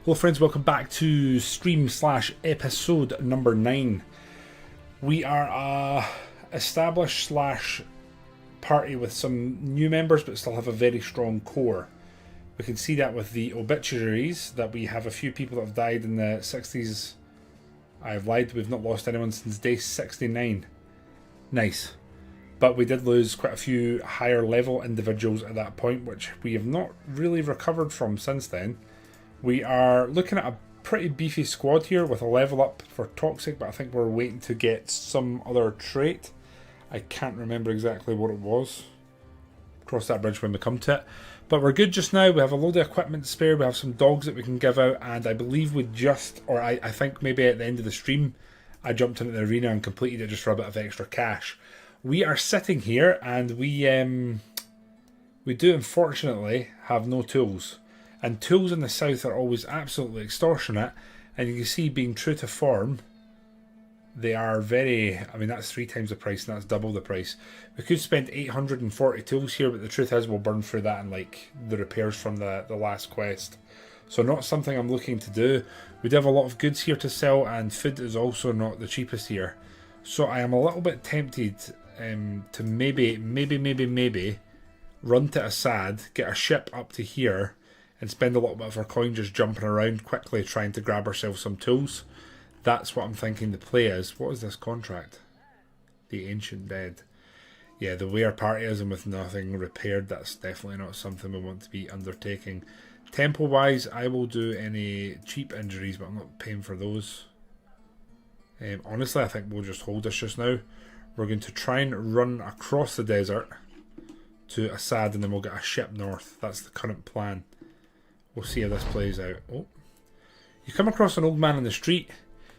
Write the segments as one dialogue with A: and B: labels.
A: Hello friends, welcome back to stream / episode number 9. We are a established / party with some new members but still have a very strong core. We can see that with the obituaries, that we have a few people that have died in the 60s. I've lied, we've not lost anyone since day 69. Nice. But we did lose quite a few higher level individuals at that point, which we have not really recovered from since then. We are looking at a pretty beefy squad here with a level up for Toxic, but I think we're waiting to get some other trait. I can't remember exactly what it was. Cross that bridge when we come to it. But we're good just now. We have a load of equipment to spare. We have some dogs that we can give out, and I believe we just, or I think maybe at the end of the stream, I jumped into the arena and completed it just for a bit of extra cash. We are sitting here, and we do unfortunately have no tools. And tools in the south are always absolutely extortionate, and you can see, being true to form, they are very, I mean, that's 3 times the price and that's double the price. We could spend 840 tools here, but the truth is we'll burn through that in like the repairs from the last quest. So not something I'm looking to do. We do have a lot of goods here to sell, and food is also not the cheapest here. So I am a little bit tempted to maybe run to Assad, get a ship up to here, and spend a little bit of our coin just jumping around quickly trying to grab ourselves some tools. That's what I'm thinking the play is. What is this contract? The Ancient Dead. Yeah, the way our party is and with nothing repaired, that's definitely not something we want to be undertaking. Tempo wise, I will do any cheap injuries, but I'm not paying for those. Honestly, I think we'll just hold this just now. We're going to try and run across the desert to Assad, and then we'll get a ship north. That's the current plan. We'll see how this plays out. Oh, you come across an old man in the street.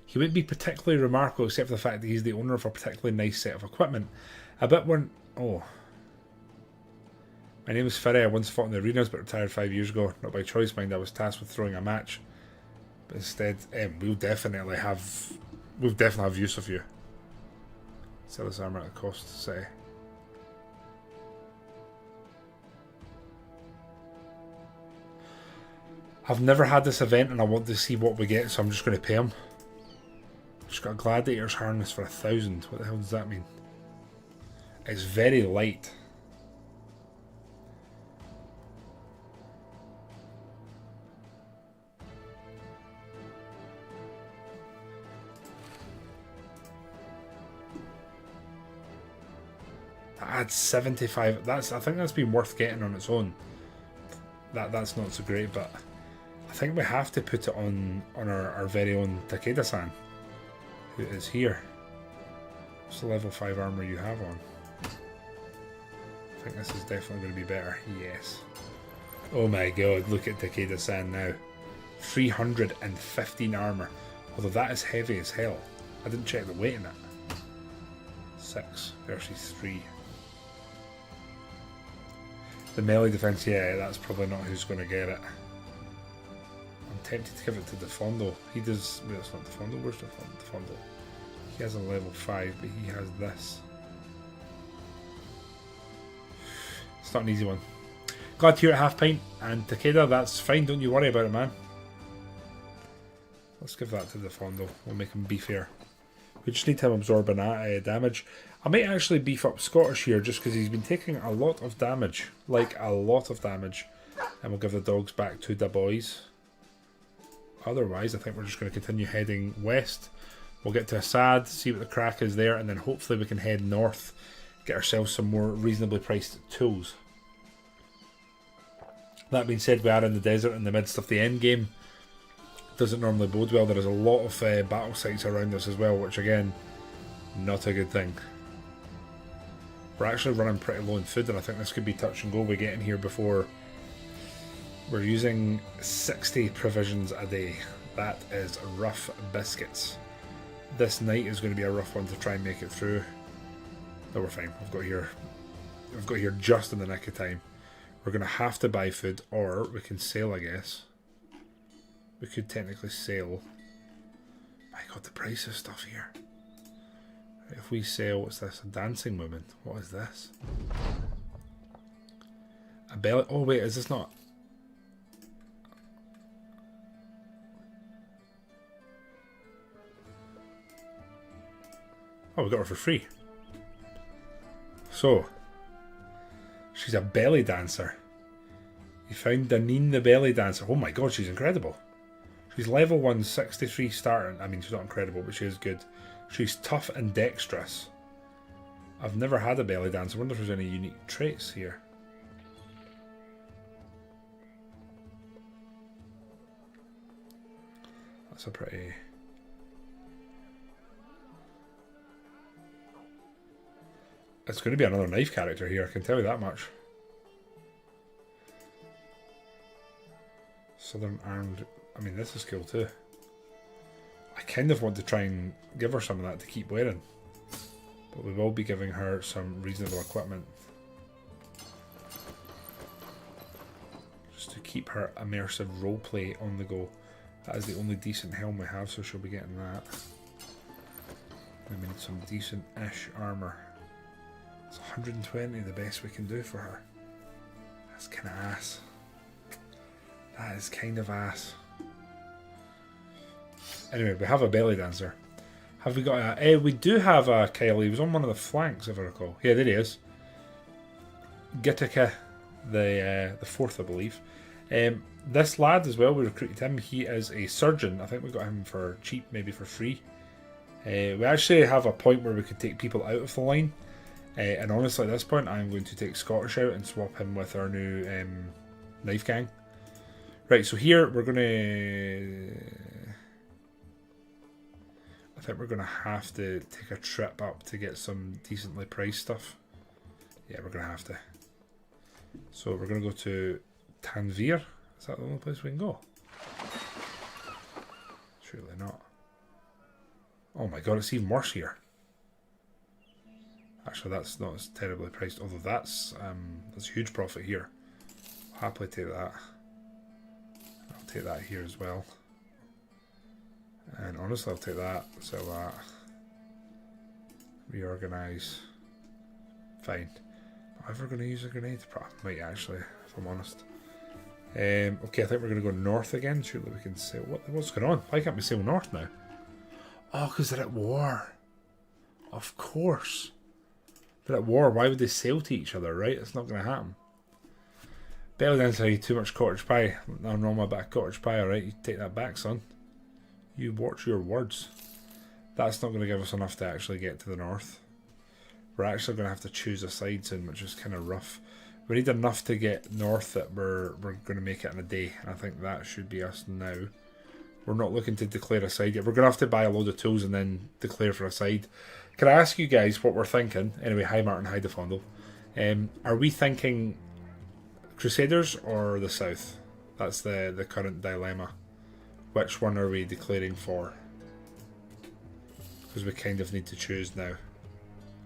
A: He wouldn't be particularly remarkable except for the fact that he's the owner of a particularly nice set of equipment. A bit when... Oh. My name is Ferry. I once fought in the arenas but retired 5 years ago. Not by choice, mind. I was tasked with throwing a match. But instead, we'll definitely have use of you. Sell this armour at a cost, say. I've never had this event and I want to see what we get, so I'm just going to pay him. Just got a Gladiator's harness for 1,000. What the hell does that mean? It's very light. That adds 75. I think that's been worth getting on its own. That's not so great, but I think we have to put it on our very own Takeda-san, who is here. What's the level 5 armour you have on? I think this is definitely going to be better. Yes. Oh my god, look at Takeda-san now. 315 armour. Although that is heavy as hell. I didn't check the weight in it. 6 versus 3. The melee defense, yeah, that's probably not who's going to get it. I'm tempted to give it to Defondo. He does... Wait, that's not Defondo. Where's Defondo? He has a level 5, but he has this. It's not an easy one. Glad to hear at half pint. And Takeda, that's fine. Don't you worry about it, man. Let's give that to Defondo. We'll make him beefier. We just need him absorbing damage. I might actually beef up Scottish here just because he's been taking a lot of damage. Like, a lot of damage. And we'll give the dogs back to the boys. Otherwise, I think we're just going to continue heading west. We'll get to Assad, see what the crack is there, and then hopefully we can head north, get ourselves some more reasonably priced tools. That being said, we are in the desert in the midst of the end game. Doesn't normally bode well. There is a lot of battle sites around us as well, which again, not a good thing. We're actually running pretty low in food, and I think this could be touch and go. We get in here before... We're using 60 provisions a day. That is rough biscuits. This night is going to be a rough one to try and make it through. No, we're fine. We've got here just in the nick of time. We're going to have to buy food, or we can sail, I guess. We could technically sail. My god, the price of stuff here. If we sail, what's this? A dancing woman. What is this? A belly. Oh wait, is this not? Oh, we got her for free. So, she's a belly dancer. You found Danine the belly dancer. Oh my god, she's incredible. She's level 1, 63 starting. I mean, she's not incredible, but she is good. She's tough and dexterous. I've never had a belly dancer. I wonder if there's any unique traits here. That's a pretty... It's going to be another knife character here, I can tell you that much. Southern armed... I mean, this is cool too. I kind of want to try and give her some of that to keep wearing. But we will be giving her some reasonable equipment. Just to keep her immersive roleplay on the go. That is the only decent helm we have, so she'll be getting that. We need some decent-ish armour. It's 120, the best we can do for her. That's kind of ass. That is kind of ass. Anyway, we have a belly dancer. Have we got a... we do have a Kyle. He was on one of the flanks, if I recall. Yeah, there he is. Gitika, the fourth, I believe. This lad as well, we recruited him. He is a surgeon. I think we got him for cheap, maybe for free. We actually have a point where we could take people out of the line. And honestly, at this point, I'm going to take Scottish out and swap him with our new knife gang. Right, so here we're going to... I think we're going to have to take a trip up to get some decently priced stuff. Yeah, we're going to have to. So we're going to go to Tanvir. Is that the only place we can go? Surely not. Oh my god, it's even worse here. Actually, that's not as terribly priced. Although that's a huge profit here. I'll happily take that. I'll take that here as well. And honestly, I'll take that. Sell that. Reorganise. Fine. Am I ever going to use a grenade? Might actually, if I'm honest. Okay, I think we're going to go north again. Surely we can sail. What's going on? Why can't we sail north now? Oh, because they're at war. Of course. They're at war. Why would they sail to each other, right? It's not going to happen. Belly dancer, too much cottage pie. I'm wrong about cottage pie, alright? You take that back, son. You watch your words. That's not going to give us enough to actually get to the north. We're actually going to have to choose a side soon, which is kind of rough. We need enough to get north that we're going to make it in a day. And I think that should be us now. We're not looking to declare a side yet. We're going to have to buy a load of tools and then declare for a side. Can I ask you guys what we're thinking? Anyway, hi Martin, hi Defondle. Are we thinking Crusaders or the South? That's the current dilemma. Which one are we declaring for? Because we kind of need to choose now,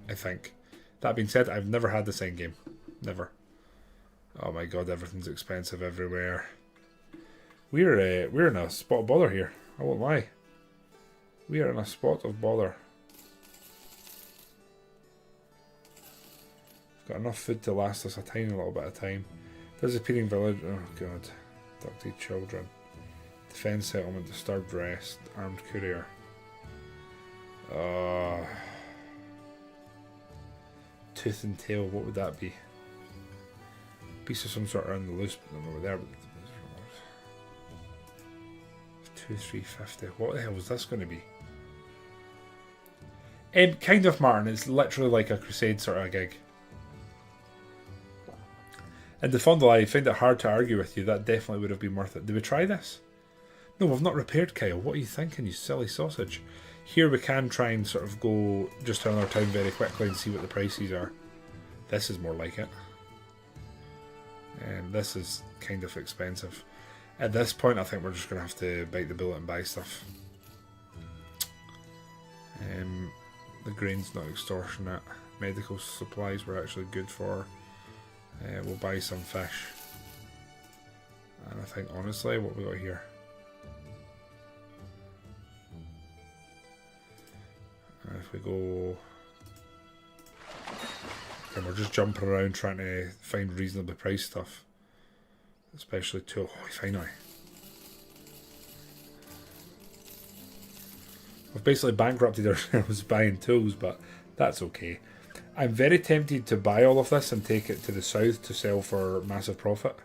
A: I think. That being said, I've never had the same game. Never. Oh my god, everything's expensive everywhere. We're in a spot of bother here. I won't lie. We are in a spot of bother. Got enough food to last us a tiny little bit of time. Disappearing village. Oh god. Abducted children. Defense settlement. Disturbed rest. Armed courier. Tooth and tail. What would that be? Piece of some sort around the loose. Over there. 2,350. What the hell was this going to be? Kind of, Martin. It's literally like a crusade sort of gig. And the Fondle, I find it hard to argue with you. That definitely would have been worth it. Did we try this? No, we've not repaired, Kyle. What are you thinking, you silly sausage? Here we can try and sort of go just to another town very quickly and see what the prices are. This is more like it. This is kind of expensive. At this point, I think we're just going to have to bite the bullet and buy stuff. The grain's not extortionate. Medical supplies we're actually good for. We'll buy some fish. And I think, honestly, what we got here? If we go... And we're just jumping around trying to find reasonably priced stuff. Especially to... Oh, finally. We've basically bankrupted ourselves buying tools, but that's okay. I'm very tempted to buy all of this and take it to the south to sell for massive profit.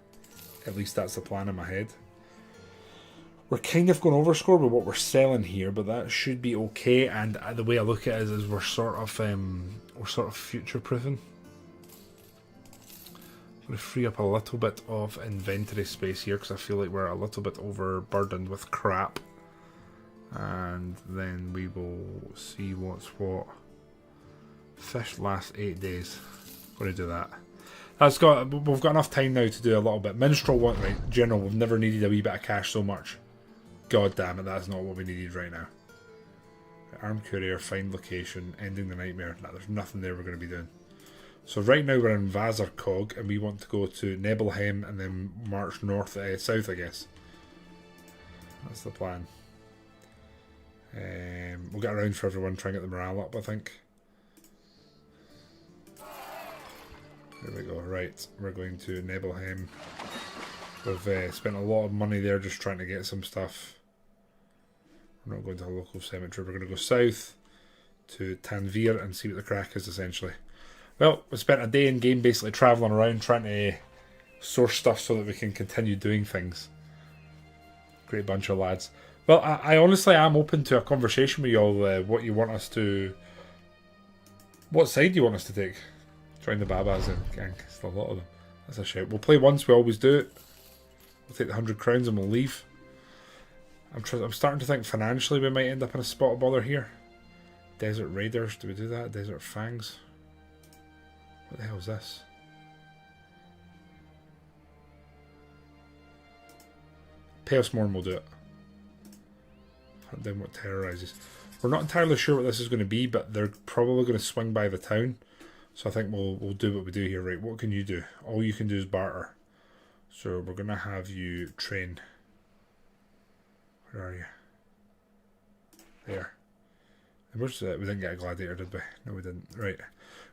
A: At least that's the plan in my head. We're kind of going overscore with what we're selling here, but that should be okay. And the way I look at it is we're sort of future proofing. I'm going to free up a little bit of inventory space here because I feel like we're a little bit overburdened with crap. And then we will see what's what. Fish last 8 days. Going to do that. We've got enough time now to do a little bit. Minstrel one, right? General, we've never needed a wee bit of cash so much. God damn it, that's not what we needed right now. Armed courier, find location, ending the nightmare. Nah, there's nothing there we're going to be doing. So right now we're in Vazarkog and we want to go to Nebelheim and then march north, south, I guess. That's the plan. We'll get around for everyone, try and get the morale up, I think. There we go, right. We're going to Nebelheim. We've spent a lot of money there just trying to get some stuff. We're not going to a local cemetery. We're going to go south to Tanvir and see what the crack is, essentially. Well, we spent a day in game basically travelling around trying to source stuff so that we can continue doing things. Great bunch of lads. Well, I honestly am open to a conversation with you all. What you want us to... What side do you want us to take? Join the Babas and gang. Still a lot of them. That's a shout. We'll play once, we always do it. We'll take the 100 crowns and we'll leave. I'm starting to think financially we might end up in a spot of bother here. Desert Raiders, do we do that? Desert Fangs? What the hell is this? Pay us more and we'll do it. Hunt down what terrorizes. We're not entirely sure what this is going to be, but they're probably going to swing by the town. So I think we'll do what we do here. Right, what can you do? All you can do is barter. So we're going to have you train. Where are you? There. And we didn't get a gladiator, did we? No, we didn't. Right.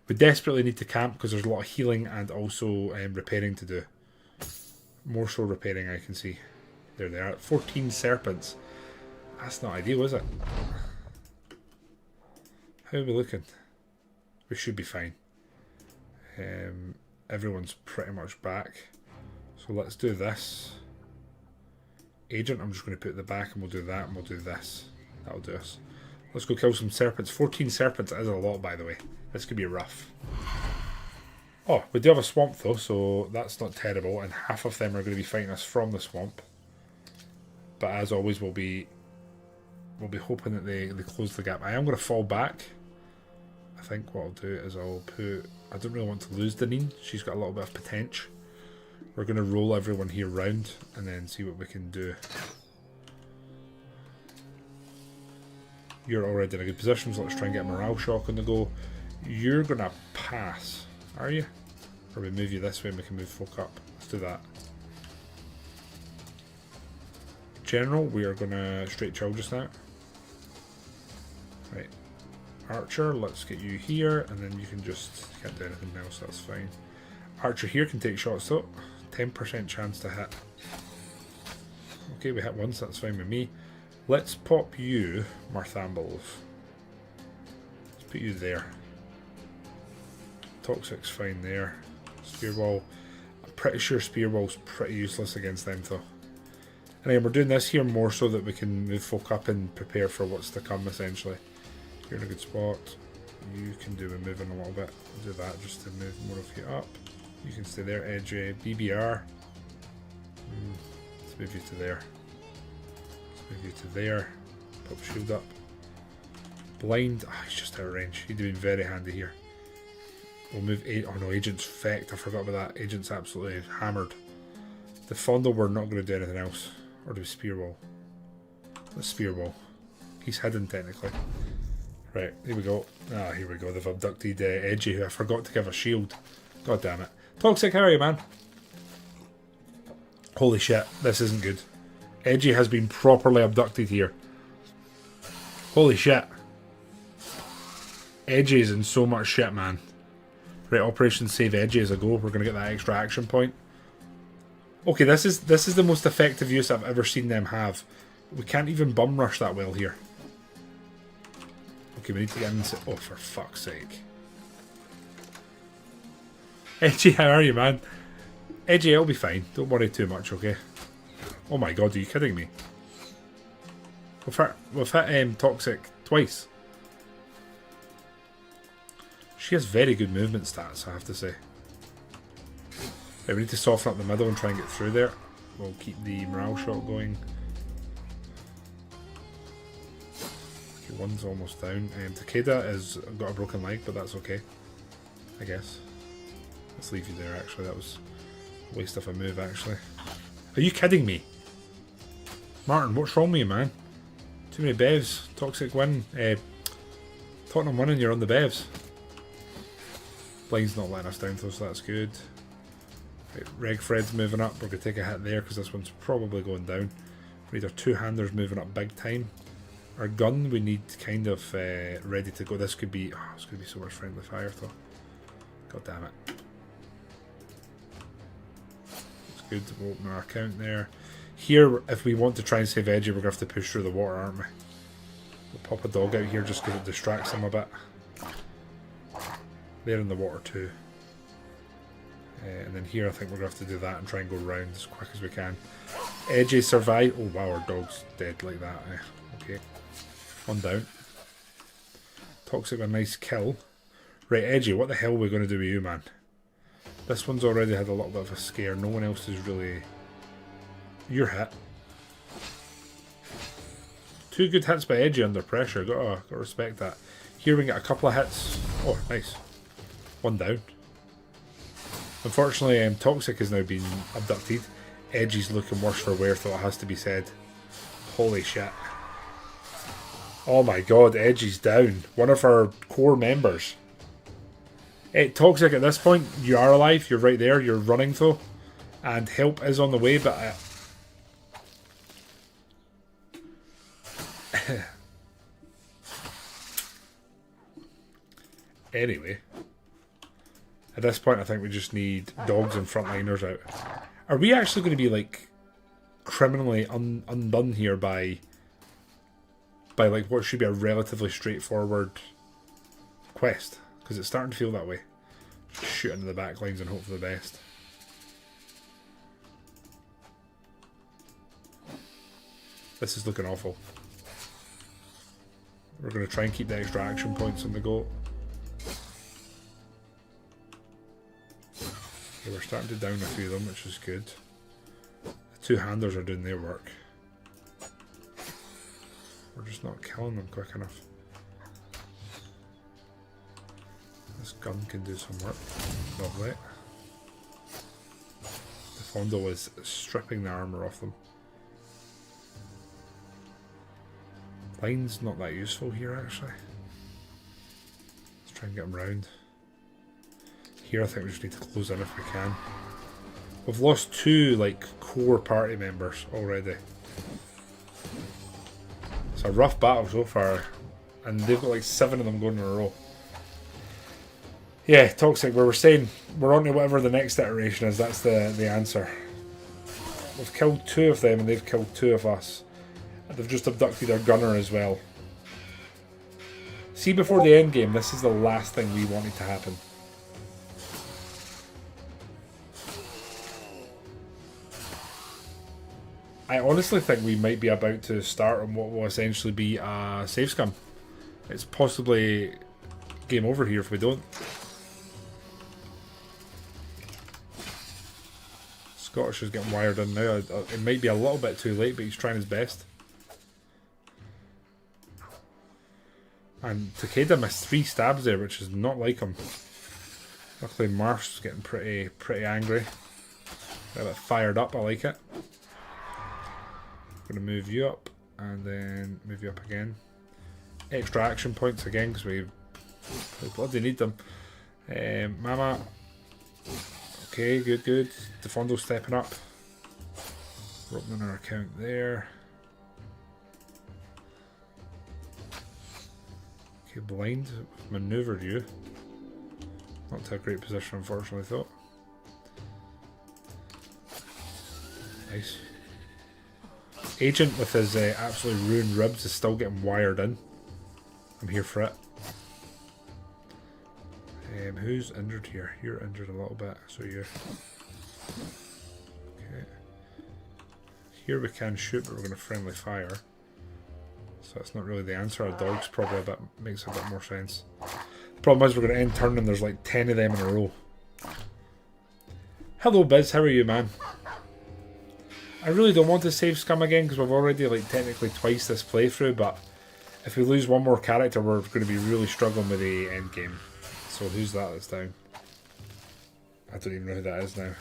A: We desperately need to camp because there's a lot of healing and also repairing to do. More so repairing, I can see. There they are. 14 serpents. That's not ideal, is it? How are we looking? We should be fine. Everyone's pretty much back. So let's do this. Agent, I'm just going to put at the back and we'll do that and we'll do this. That'll do us. Let's go kill some serpents. 14 serpents is a lot, by the way. This could be rough. Oh, we do have a swamp though, so that's not terrible. And half of them are going to be fighting us from the swamp. But as always, we'll be hoping that they close the gap. I am going to fall back. I think what I'll do is I'll put... I don't really want to lose Deneen. She's got a little bit of potential. We're going to roll everyone here round and then see what we can do. You're already in a good position, so let's try and get a morale shock on the go. You're going to pass, are you? Or we move you this way and we can move folk up. Let's do that. General, we are going to straight chill just now. Right. Archer, let's get you here, and then you can just can't do anything else, that's fine. Archer here can take shots though. 10% chance to hit. Okay, we hit once, that's fine with me. Let's pop you, Marthambles. Let's put you there. Toxic's fine there. Spearball. I'm pretty sure Spearball's pretty useless against them though. And again, we're doing this here more so that we can move folk up and prepare for what's to come essentially. You're in a good spot. You can do a moving a little bit. Do that just to move more of you up. You can stay there, Edge, BBR. Let's move you to there. Let's move you to there. Pop shield up. Blind. Ah, he's just out of range. He's doing very handy here. We'll move. Oh no, Agent's fecked. I forgot about that. Agent's absolutely hammered. The Fondle, we're not going to do anything else. Or do we Spearball? Let's Spearball. He's hidden technically. Right, here we go. Ah, here we go. They've abducted Edgy, who I forgot to give a shield. God damn it. Toxic, how are you, man? Holy shit, this isn't good. Edgy has been properly abducted here. Holy shit. Edgy is in so much shit, man. Right, Operation Save Edgy as a go. We're going to get that extra action point. Okay, this is the most effective use I've ever seen them have. We can't even bum rush that well here. Okay, we need to get him into... Oh, for fuck's sake. Edgy, how are you, man? Edgy, it'll be fine. Don't worry too much, okay? Oh my god, are you kidding me? We've hit Toxic twice. She has very good movement stats, I have to say. Right, we need to soften up the middle and try and get through there. We'll keep the morale shot going. Okay, one's almost down. Takeda has got a broken leg, but that's okay, I guess. Let's leave you there, actually. That was a waste of a move, actually. Are you kidding me? Martin, what's wrong with you, man? Too many bevs. Toxic win. Tottenham winning, you're on the bevs. Blind's not letting us down though, so that's good. Right, Reg Fred's moving up. We're going to take a hit there because this one's probably going down. We need our two-handers moving up big time. Our gun, we need kind of ready to go. This could be... Oh, it's going to be so much friendly fire though. God damn it. It's good. We'll open our account there. Here, if we want to try and save Edgy, we're going to have to push through the water, aren't we? We'll pop a dog out here just because it distracts him a bit. They're in the water too. And then here I think we're going to have to do that and try and go round as quick as we can. Edgy survive. Oh wow, our dog's dead like that. Okay. One down. Toxic a nice kill. Right, Edgy, what the hell are we going to do with you, man? This one's already had a little bit of a scare. No one else is really... You're hit. 2 good hits by Edgy under pressure. Gotta respect that. Here we get a couple of hits. Oh, nice. One down. Unfortunately, Toxic has now been abducted. Edgy's looking worse for wear, though, it has to be said. Holy shit. Oh my god, Edgy's down. One of our core members. Toxic, at this point, you are alive. You're right there. You're running, though. And help is on the way, but... Anyway, at this point I think we just need dogs and frontliners out. Are we actually going to be like criminally undone here by like what should be a relatively straightforward quest? Because it's starting to feel that way. Just shoot into the back lines and hope for the best. This is looking awful. We're going to try and keep the extra action points on the go. Okay, we're starting to down a few of them, which is good. The two-handers are doing their work. We're just not killing them quick enough. This gun can do some work. Lovely. The Fondo is stripping the armour off them. Line's not that useful here, actually. Let's try and get them round. Here I think we just need to close in if we can. We've lost 2 like core party members already. It's a rough battle so far, and they've got like 7 of them going in a row. Yeah, Toxic, where we're saying we're on to whatever the next iteration is, that's the answer. We've killed 2 of them and they've killed 2 of us. They've just abducted our gunner as well. See, before the end game, this is the last thing we wanted to happen. I honestly think we might be about to start on what will essentially be a save scum. It's possibly game over here if we don't. Scottish is getting wired in now. It might be a little bit too late, but he's trying his best. And Takeda missed 3 stabs there, which is not like him. Luckily Marsh's getting pretty angry. A bit fired up, I like it. Going to move you up, and then move you up again. Extra action points again, because we bloody need them. Mama. Okay, good. Defondo stepping up. We're opening our account there. Okay, blind. Manoeuvred you. Not to a great position, unfortunately, though. Nice. Agent with his absolutely ruined ribs is still getting wired in. I'm here for it. Who's injured here? You're injured a little bit, so you. Okay. Here we can shoot, but we're going to friendly fire. So that's not really the answer. A dog's probably makes a bit more sense. The problem is we're going to end turn and there's like 10 of them in a row. Hello Biz, how are you, man? I really don't want to save Scum again because we've already like technically twice this playthrough, but if we lose one more character we're going to be really struggling with the end game. So who's that that's down? I don't even know who that is now.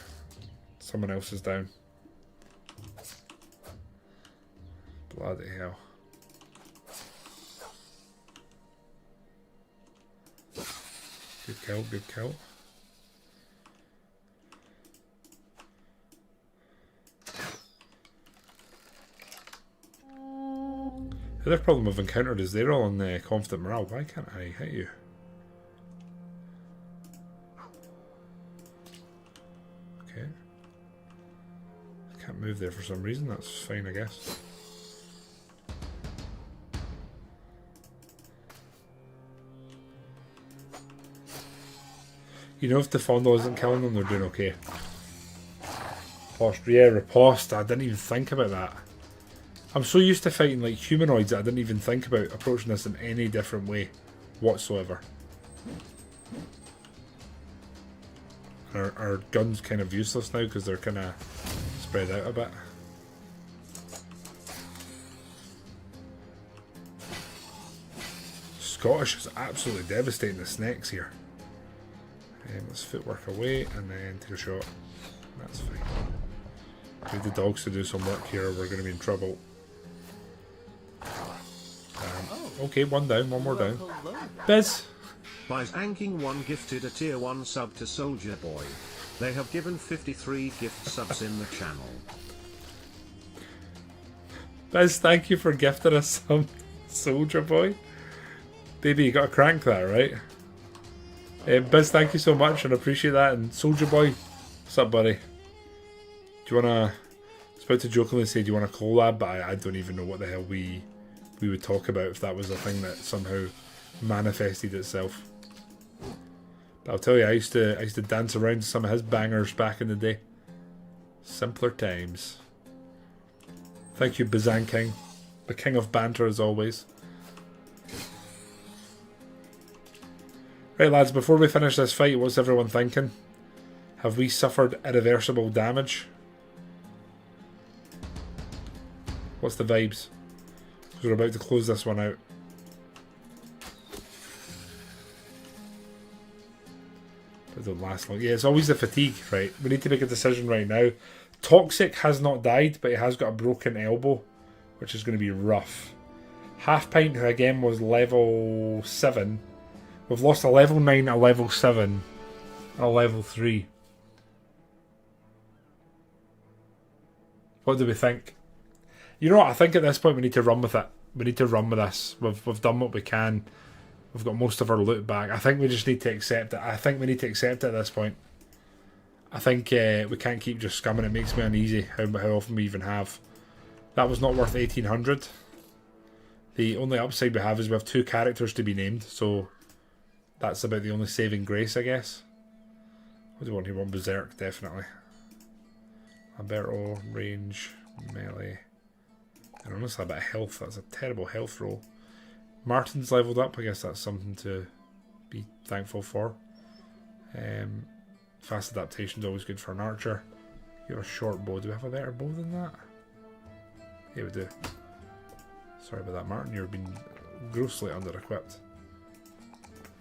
A: Someone else is down. Bloody hell. Good kill, good kill. The other problem I've encountered is they're all on confident morale. Why can't I hit you? Okay. I can't move there for some reason. That's fine, I guess. You know, if the Fondo isn't killing them, they're doing okay. Riposte. I didn't even think about that. I'm so used to fighting like humanoids that I didn't even think about approaching this in any different way whatsoever. Our gun's kind of useless now because they're kind of spread out a bit. Scottish is absolutely devastating the snakes here. Let's footwork away and then take a shot. That's fine. Leave the dogs to do some work here, we're going to be in trouble. Okay, one down, one more down. Biz!
B: By Anking 1 gifted a tier 1 sub to Soldier Boy. They have given 53 gift subs in the channel.
A: Biz, thank you for gifting us some Soldier Boy. Baby, you got to crank that, right? Biz, thank you so much and appreciate that. And Soldier Boy, what's up, buddy? Do you want to... I was about to jokingly say, do you want to collab? But I don't even know what the hell we would talk about if that was a thing that somehow manifested itself. But I'll tell you, I used to dance around to some of his bangers back in the day. Simpler times. Thank you, Bazan King. The king of banter as always. Right lads, before we finish this fight, what's everyone thinking? Have we suffered irreversible damage? What's the vibes? Because we're about to close this one out. But don't last long. Yeah, it's always the fatigue, right? We need to make a decision right now. Toxic has not died, but he has got a broken elbow, which is going to be rough. Half Pint, who again was level 7. We've lost a level 9, a level 7, and a level 3. What do we think? You know what, I think at this point we need to run with it. We need to run with this. We've done what we can. We've got most of our loot back. I think we just need to accept it. I think we need to accept it at this point. I think we can't keep just scumming. It makes me uneasy how often we even have. That was not worth 1800. The only upside we have is we have 2 characters to be named, so that's about the only saving grace, I guess. What do you want here? One Berserk, definitely. Alberto, range, melee. And honestly, a bit of health. That's a terrible health roll. Martin's leveled up. I guess that's something to be thankful for. Fast adaptation is always good for an archer. You have a short bow. Do we have a better bow than that? Yeah, we do. Sorry about that, Martin. You're being grossly under-equipped.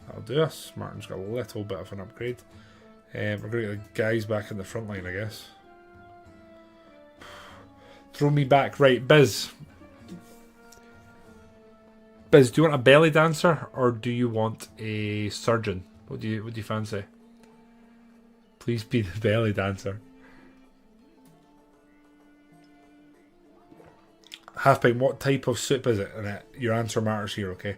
A: That'll do us. Martin's got a little bit of an upgrade. We're going to get the guys back in the front line, I guess. Throw me back. Right, Biz. Biz, do you want a belly dancer or do you want a surgeon? What do you fancy? Please be the belly dancer. Halfpint, what type of soup is it? And your answer matters here, okay?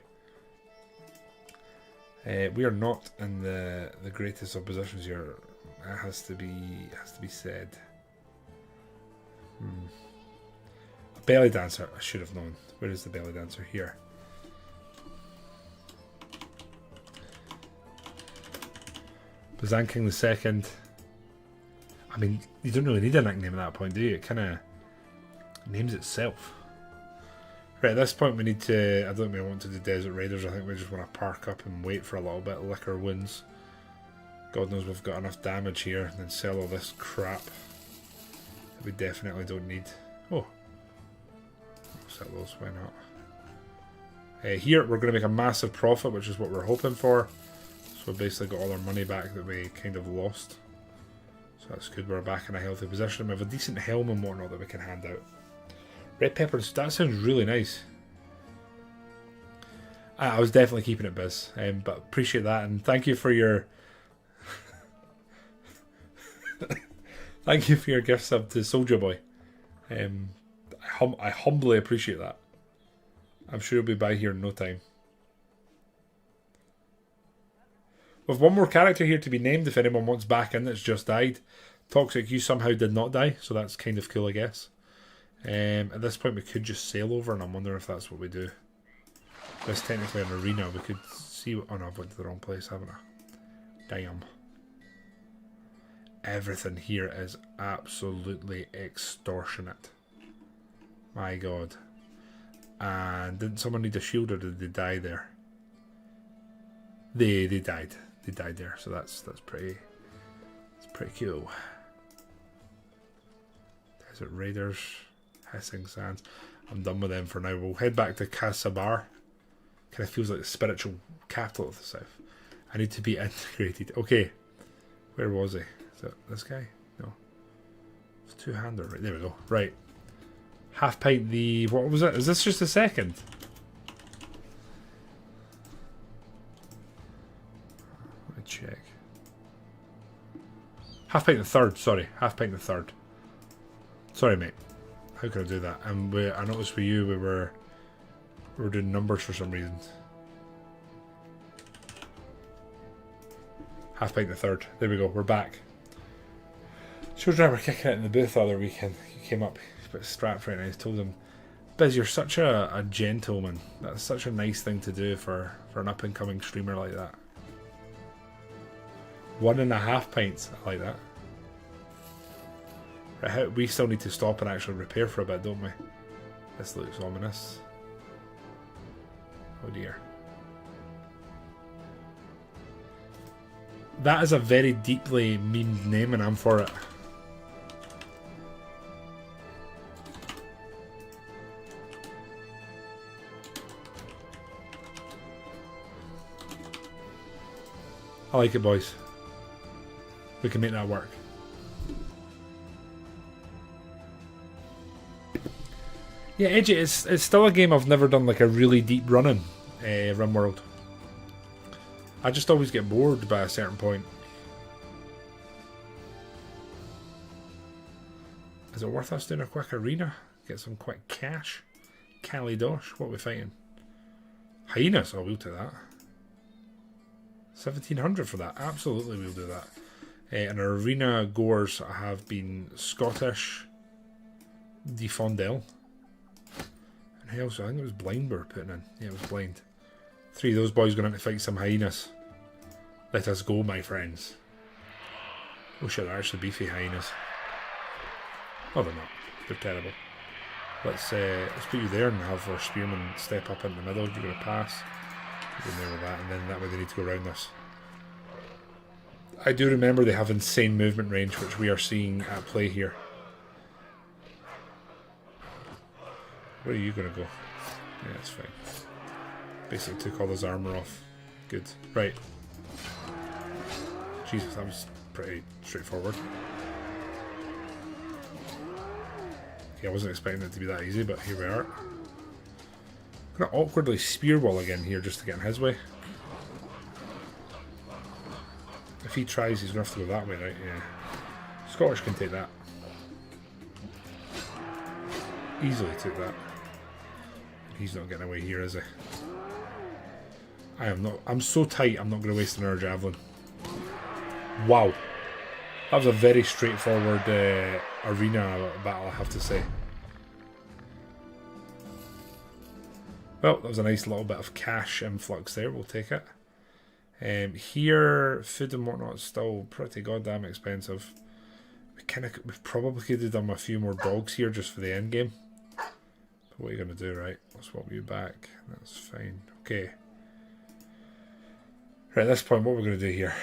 A: We are not in the greatest of positions here. It has to be said. A belly dancer. I should have known. Where is the belly dancer? Here. Zan King II. I mean, you don't really need a nickname at that point, do you? It kind of names itself. Right, at this point we need to... I don't think we want to do Desert Raiders. I think we just want to park up and wait for a little bit. Liquor wounds. God knows we've got enough damage here. And then sell all this crap that we definitely don't need. Oh. I'll sell those, why not? Here we're going to make a massive profit, which is what we're hoping for. So we basically got all our money back that we kind of lost. So that's good, we're back in a healthy position. We have a decent helm and whatnot that we can hand out. Red peppers, that sounds really nice. I was definitely keeping it biz, but appreciate that, and thank you for your... thank you for your gift sub to Soldier Boy. I humbly appreciate that. I'm sure he'll be by here in no time. With one more character here to be named if anyone wants back in that's just died. Toxic, you somehow did not die, so that's kind of cool, I guess. At this point we could just sail over, and I'm wondering if that's what we do. This is technically an arena, we could see... Oh no, I've went to the wrong place, haven't I? Damn. Everything here is absolutely extortionate. My god. And didn't someone need a shield, or did they die there? They died. They died there, so that's pretty cool. Desert Raiders, Hissing Sands. I'm done with them for now. We'll head back to Ka-Sabar. Kind of feels like the spiritual capital of the south. I need to be integrated. Okay, where was he? Is that this guy? No, it's two-hander. Right, there we go. Right, half pint. The what was it? Is this just a second? Check. Half pint the third, sorry. Half pint the third. Sorry, mate. How could I do that? And I noticed for you we were doing numbers for some reason. Half pint the third. There we go, we're back. George and I were kicking it in the booth the other weekend. He came up, he's a bit strapped right now. I told him, Biz, you're such a gentleman. That's such a nice thing to do for an up and coming streamer like that. 1.5 pints. I like that. Right, we still need to stop and actually repair for a bit, don't we? This looks ominous. Oh dear. That is a very deeply memed name, and I'm for it. I like it, boys. We can make that work. Yeah, Edgy, it's still a game I've never done like a really deep run in, RimWorld. I just always get bored by a certain point. Is it worth us doing a quick arena? Get some quick cash? Kalidosh, what are we fighting? Hyenas, oh we'll do that. 1700 for that, absolutely we'll do that. And our arena goers have been Scottish, Defondel. And who else? I think it was Blind we were putting in. Yeah, it was Blind. 3 of those boys going to fight some hyenas. Let us go, my friends. Oh shit, they're actually beefy hyenas. Oh, they're not. They're terrible. Let's put you there and have our spearmen step up in the middle. You're going to pass. Go in there with that, and then that way they need to go around this. I do remember they have insane movement range, which we are seeing at play here. Where are you going to go? Yeah, that's fine. Basically took all his armour off. Good. Right. Jesus, that was pretty straightforward. Okay, I wasn't expecting it to be that easy, but here we are. I'm going to awkwardly spear wall again here just to get in his way. If he tries, he's going to have to go that way, right? Yeah. Scottish can take that. Easily took that. He's not getting away here, is he? I am not. I'm so tight, I'm not going to waste another javelin. Wow. That was a very straightforward arena battle, I have to say. Well, that was a nice little bit of cash influx there. We'll take it. Here, food and whatnot is still pretty goddamn expensive. We probably could have done a few more dogs here just for the end game. But what are you going to do, right? I'll swap you back. That's fine. Okay. Right, at this point, what we're going to do here.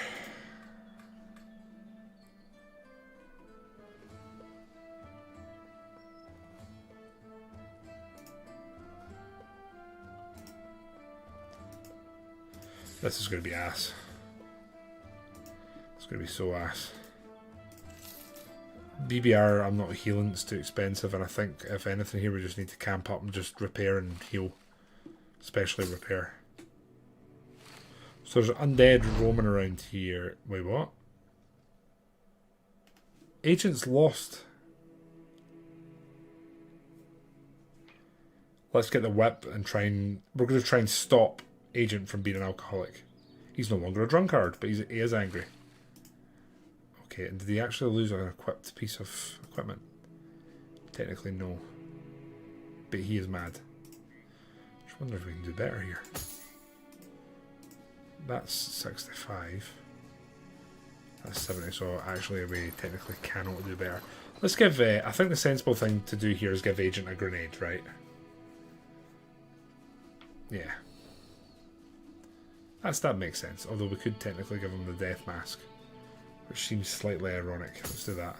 A: This is going to be ass. It's going to be so ass. BBR, I'm not healing, it's too expensive, and I think if anything here we just need to camp up and just repair and heal. Especially repair. So there's undead roaming around here. Wait, what? Agent's lost. Let's get the whip and try and... We're going to try and stop Agent from being an alcoholic. He's no longer a drunkard, but he is angry. Okay, and did he actually lose an equipped piece of equipment? Technically, no. But he is mad. Just wonder if we can do better here. That's 65. That's 70, so actually we technically cannot do better. Let's give... I think the sensible thing to do here is give Agent a grenade, right? Yeah. That makes sense, although we could technically give him the death mask. Which seems slightly ironic. Let's do that.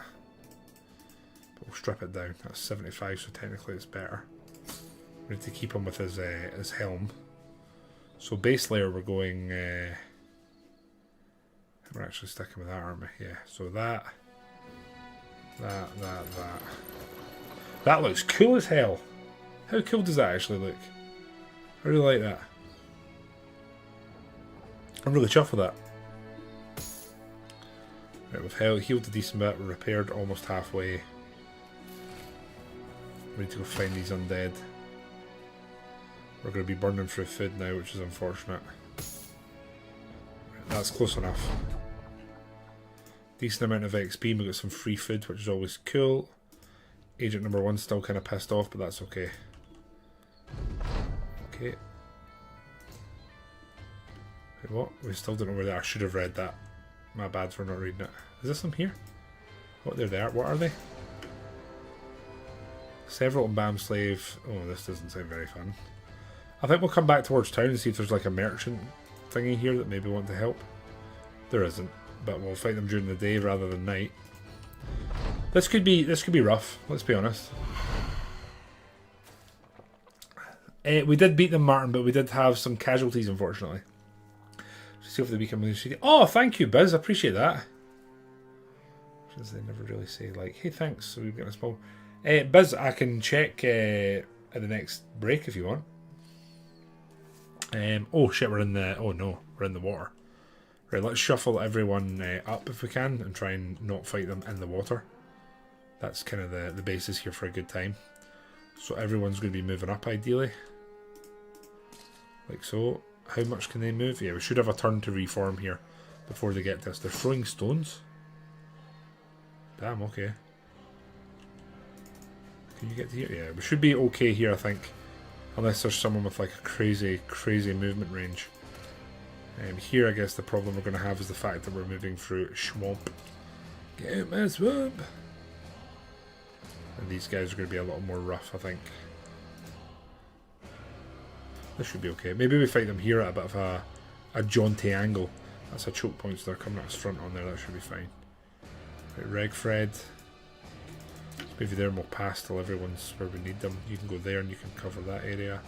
A: But we'll strip it down. That's 75, so technically it's better. We need to keep him with his helm. So base layer we're going... we're actually sticking with that, aren't we? Yeah, so that. That looks cool as hell. How cool does that actually look? I really like that. I'm really chuffed with that. Right, we've healed a decent bit, we're repaired almost halfway. We need to go find these undead. We're going to be burning through food now, which is unfortunate. Right, that's close enough. Decent amount of XP, we got some free food, which is always cool. Agent number 1's still kind of pissed off, but that's okay. Okay. Wait, what? We still don't know where they are. I should have read that. My bad for not reading it. Is this them here? What, they're there? What are they? Several BAM slave. Oh, this doesn't sound very fun. I think we'll come back towards town and see if there's like a merchant thingy here that maybe want to help. There isn't, but we'll fight them during the day rather than night. This could be rough. Let's be honest. We did beat them, Martin, but we did have some casualties, unfortunately. See if they become... Oh, thank you, Biz. I appreciate that. Because they never really say, like, hey, thanks. So we've got a small... Biz, I can check at the next break if you want. Oh, shit, we're in the... Oh, no. We're in the water. Right, let's shuffle everyone up if we can and try and not fight them in the water. That's kind of the basis here for a good time. So everyone's going to be moving up, ideally. Like so. How much can they move? Yeah, we should have a turn to reform here before they get to us. They're throwing stones. Damn, okay. Can you get to here? Yeah, we should be okay here, I think. Unless there's someone with like a crazy, crazy movement range. Here, I guess the problem we're going to have is the fact that we're moving through swamp. Get my swamp! And these guys are going to be a little more rough, I think. This should be okay. Maybe we fight them here at a bit of a jaunty angle. That's a choke point, so they're coming at us front on there. That should be fine. Right, Reg Fred. Maybe there and we'll pass till everyone's where we need them. You can go there and you can cover that area.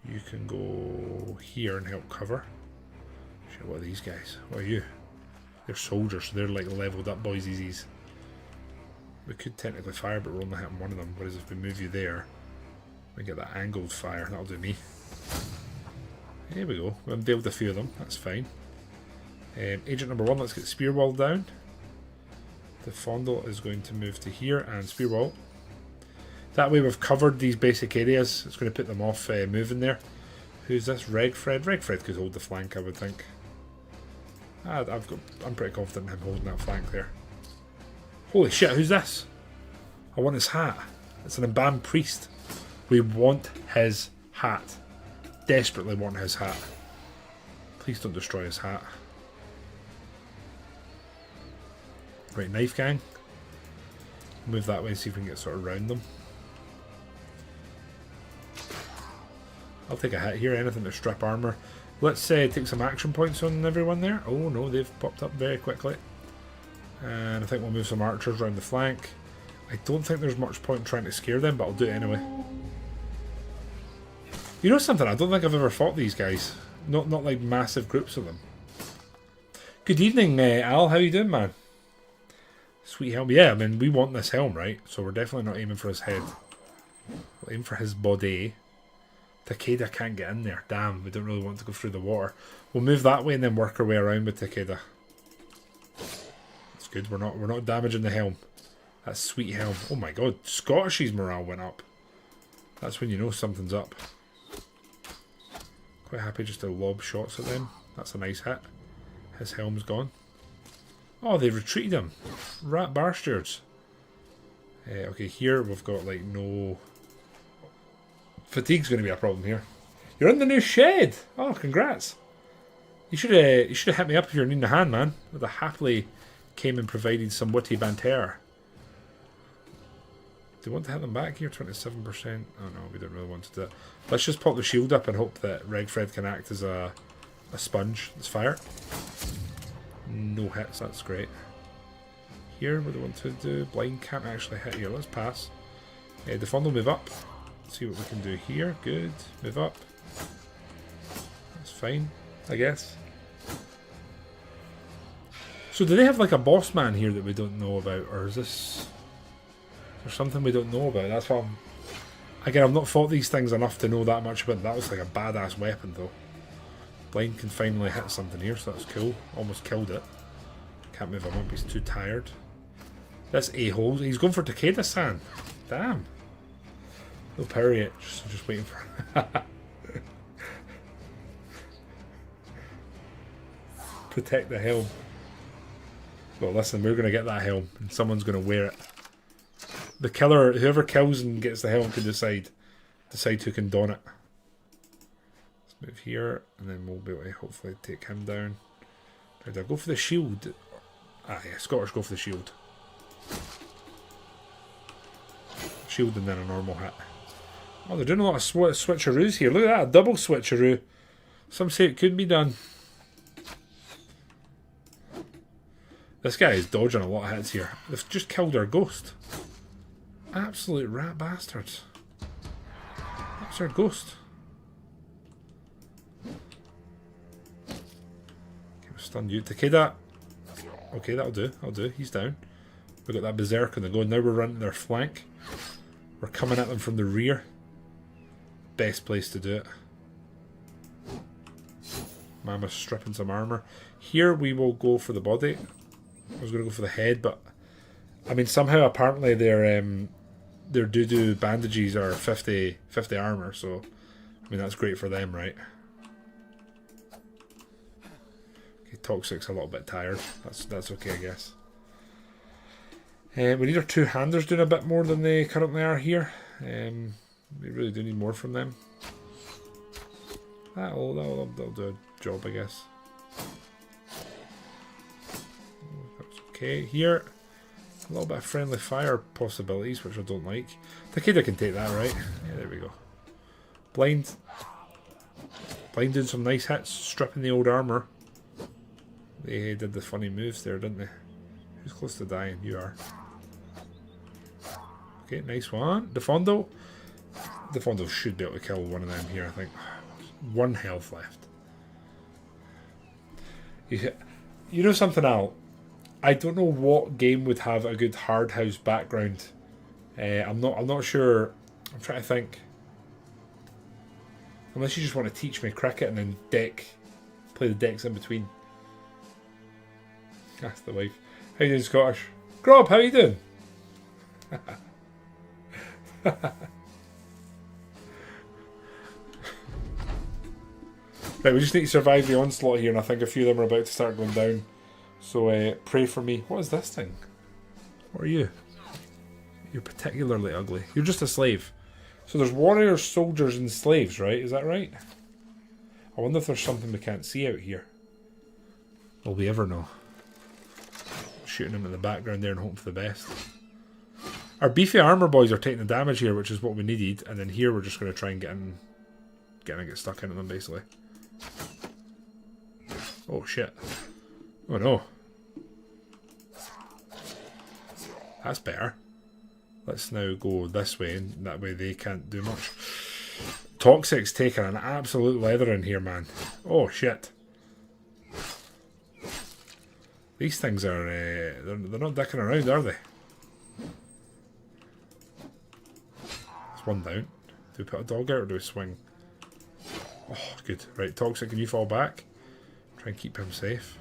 A: You can go here and help cover. Shit, what are these guys? What are you? They're soldiers, so they're like leveled up boysies. We could technically fire, but we're only hitting one of them. Whereas if we move you there, we get that angled fire. That'll do me. Here we go. We've dealt with a few of them. That's fine. Agent number 1, let's get spear wall down. The Fondle is going to move to here and spear wall. That way we've covered these basic areas. It's going to put them off moving there. Who's this? Reg Fred? Reg Fred could hold the flank, I would think. I'm pretty confident in him holding that flank there. Holy shit, who's this? I want his hat. It's an embalmed priest. We want his hat. Desperately want his hat. Please don't destroy his hat. Right, knife gang. Move that way and see if we can get sort of around them. I'll take a hit here, anything to strip armour. Let's take some action points on everyone there. Oh no, they've popped up very quickly. And I think we'll move some archers around the flank. I don't think there's much point in trying to scare them, but I'll do it anyway. You know something? I don't think I've ever fought these guys. Not like massive groups of them. Good evening, Al. How you doing, man? Sweet helm. Yeah, I mean, we want this helm, right? So we're definitely not aiming for his head. We'll aim for his body. Takeda can't get in there. Damn, we don't really want to go through the water. We'll move that way and then work our way around with Takeda. That's good. We're not damaging the helm. That's sweet helm. Oh my god, Scottish's morale went up. That's when you know something's up. Quite happy just to lob shots at them. That's a nice hit. His helm's gone. Oh, they retreated him. Rat bastards. Okay, here we've got like no... Fatigue's going to be a problem here. You're in the new shed! Oh, congrats. You should have hit me up if you're needing a hand, man. I'd have happily came and provided some witty banter. Do you want to hit them back here? 27%. Oh no, we don't really want to do it. Let's just pop the shield up and hope that Regfred can act as a sponge. Let's fire. No hits, that's great. Here, what do we want to do? Blind can't actually hit here. Let's pass. The funnel move up. Let's see what we can do here. Good. Move up. That's fine, I guess. So do they have like a boss man here that we don't know about? Or is this... There's something we don't know about. That's what I'm... Again, I've not fought these things enough to know that much about it. That was like a badass weapon though. Blind can finally hit something here, so that's cool. Almost killed it. Can't move him up, he's too tired. This a-hole, he's going for Takeda-san. Damn. No power yet, just waiting for... Protect the helm. Well, listen, we're going to get that helm, and someone's going to wear it. The killer, whoever kills and gets the helm can decide who can don it. Let's move here, and then we'll be able to hopefully take him down. Did I go for the shield? Ah, yeah, Scottish go for the shield. Shield and then a normal hit. Oh, they're doing a lot of switcheroos here. Look at that, a double switcheroo. Some say it could be done. This guy is dodging a lot of hits here. They've just killed our ghost. Absolute rat bastards. That's our ghost. Okay, we've stunned you. Takeda. Okay, that'll do. That'll do. He's down. We've got that berserk on the go. Now we're running their flank. We're coming at them from the rear. Best place to do it. Mammoth stripping some armour. Here we will go for the body. I was going to go for the head, but I mean somehow apparently their doo-doo bandages are 50 armour, so I mean that's great for them, right? Okay, Toxic's a little bit tired. That's okay, I guess. We need our two-handers doing a bit more than they currently are here. We really do need more from them. That'll do a job, I guess. That's okay. Here, a little bit of friendly fire possibilities, which I don't like. Takeda can take that, right? Yeah, there we go. Blind doing some nice hits, stripping the old armour. They did the funny moves there, didn't they? Who's close to dying? You are. Okay, nice one. Defondo. Defondo should be able to kill one of them here, I think. 1 health left. You know something, Al? I don't know what game would have a good hard house background. I'm not sure. I'm trying to think. Unless you just want to teach me cricket and then play the decks in between. That's the wife. How you doing, Scottish? Grob, how you doing? Right, we just need to survive the onslaught here, and I think a few of them are about to start going down. So pray for me. What is this thing? What are you? You're particularly ugly. You're just a slave. So there's warriors, soldiers, and slaves, right? Is that right? I wonder if there's something we can't see out here. Will we ever know? Shooting him in the background there and hoping for the best. Our beefy armor boys are taking the damage here, which is what we needed, and then here we're just going to try and get stuck into them basically. Oh shit. Oh no. That's better. Let's now go this way, and that way they can't do much. Toxic's taking an absolute leather in here, man. Oh shit. These things are, they're not dicking around, are they? There's one down. Do we put a dog out or do we swing? Oh, good. Right, Toxic, can you fall back? Try and keep him safe.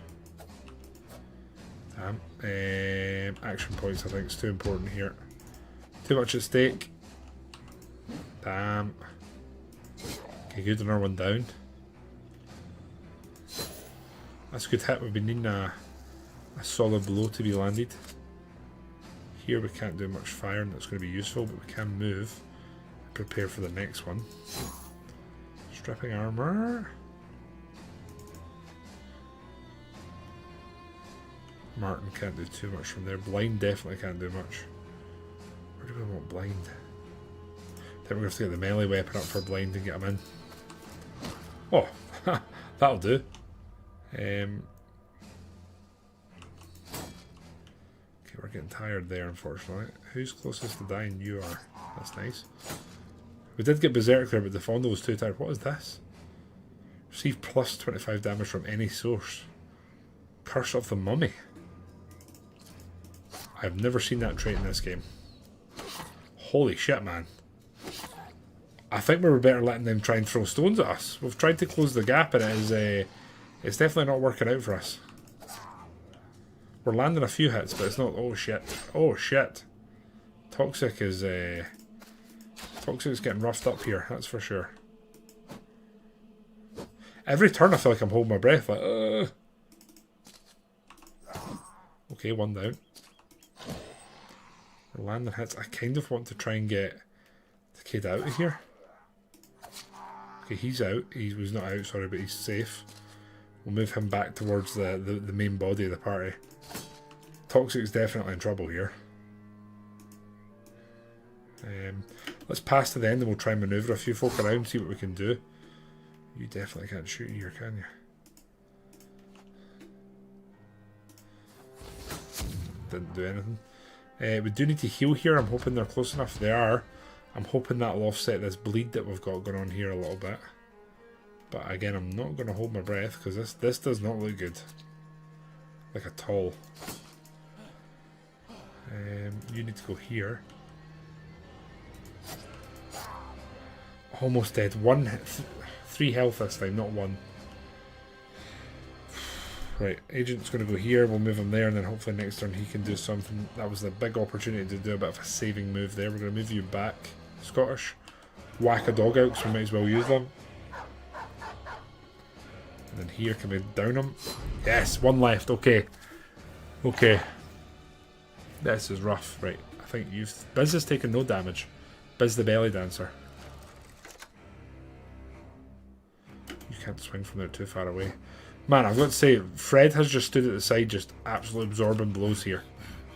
A: Damn. Action points, I think, is too important here. Too much at stake. Damn. Okay, good. Another one down. That's a good hit. We've been needing a solid blow to be landed. Here we can't do much firing that's going to be useful, but we can move and prepare for the next one. Stripping armor. Martin can't do too much from there. Blind definitely can't do much. Where do we want blind? I think we're going to have to get the melee weapon up for blind and get him in. Oh, that'll do. Okay, we're getting tired there, unfortunately. Who's closest to dying? You are. That's nice. We did get Berserker, but the Fondo was too tired. What is this? Receive plus 25 damage from any source. Curse of the Mummy. I've never seen that trait in this game. Holy shit, man. I think we were better letting them try and throw stones at us. We've tried to close the gap and it's definitely not working out for us. We're landing a few hits, but it's not... Oh shit. Oh shit. Toxic is getting roughed up here, that's for sure. Every turn I feel like I'm holding my breath, like, Okay, one down. We're landing hits. I kind of want to try and get the kid out of here. Okay, he's out. He was not out, sorry, but he's safe. We'll move him back towards the main body of the party. Toxic's definitely in trouble here. Let's pass to the end and we'll try and manoeuvre a few folk around, see what we can do. You definitely can't shoot here, can you? Didn't do anything. We do need to heal here. I'm hoping they're close enough. They are. I'm hoping that'll offset this bleed that we've got going on here a little bit. But again, I'm not going to hold my breath because this does not look good. Like at all. You need to go here. Almost dead. 3 health this time, not 1. Right, Agent's going to go here, we'll move him there, and then hopefully next turn he can do something. That was a big opportunity to do a bit of a saving move there. We're going to move you back, Scottish. Whack a dog out, because we might as well use them. And then here, can we down him? Yes, 1 left, okay. Okay. This is rough, right. I think Biz has taken no damage. Biz the belly dancer. You can't swing from there too far away. Man, I've got to say, Fred has just stood at the side, just absolutely absorbing blows here.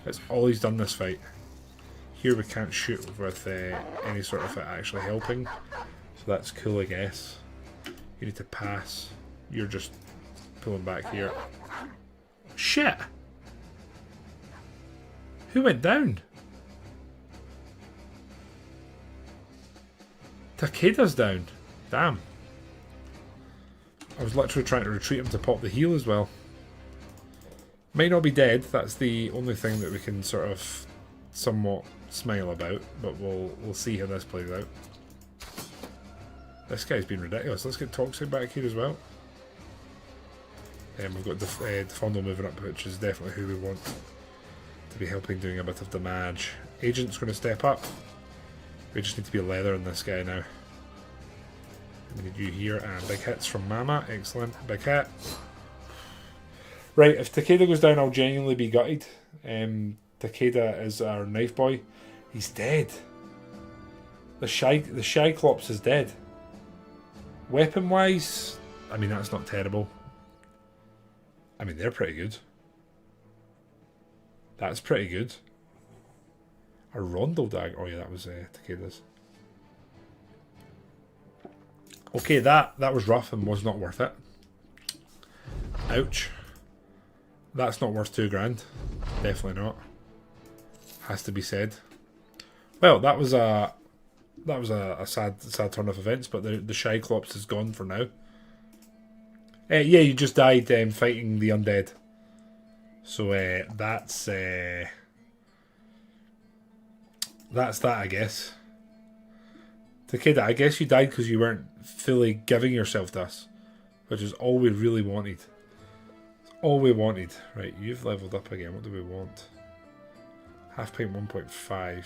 A: That's all he's done this fight. Here we can't shoot with any sort of it actually helping. So that's cool, I guess. You need to pass. You're just pulling back here. Shit! Who went down? Takeda's down. Damn. I was literally trying to retreat him to pop the heal as well. Might not be dead, that's the only thing that we can sort of somewhat smile about, but we'll see how this plays out. This guy's been ridiculous. Let's get Toxic back here as well. We've got the Fondo moving up, which is definitely who we want to be helping doing a bit of damage. Agent's going to step up. We just need to be leather in this guy now. We need you here, and big hits from Mama. Excellent. Big hit. Right, if Takeda goes down, I'll genuinely be gutted. Takeda is our knife boy. He's dead. The Cyclops is dead. Weapon-wise, I mean, that's not terrible. I mean, they're pretty good. That's pretty good. A Rondo dag. Oh yeah, that was Takeda's. Okay, that was rough and was not worth it. Ouch. That's not worth $2 grand. Definitely not. Has to be said. Well, that was a sad turn of events, but the Cyclops is gone for now. Yeah, you just died fighting the undead. So that's that, I guess. Takeda, I guess you died because you weren't fully giving yourself to us, which is all we really wanted. It's all we wanted. Right, you've leveled up again. What do we want? Half pint 1.5.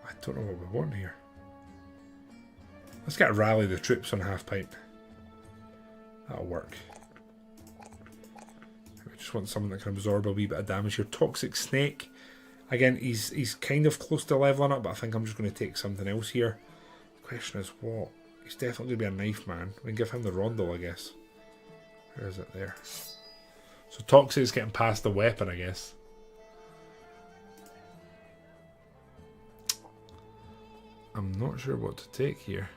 A: I don't know what we want here. Let's get a rally the troops on half pint. That'll work. I just want someone that can absorb a wee bit of damage here. Toxic Snake. Again, he's kind of close to leveling up, but I think I'm just going to take something else here. The question is what? He's definitely going to be a knife man. We can give him the Rondo, I guess. Where is it there? So Toxic is getting past the weapon, I guess. I'm not sure what to take here.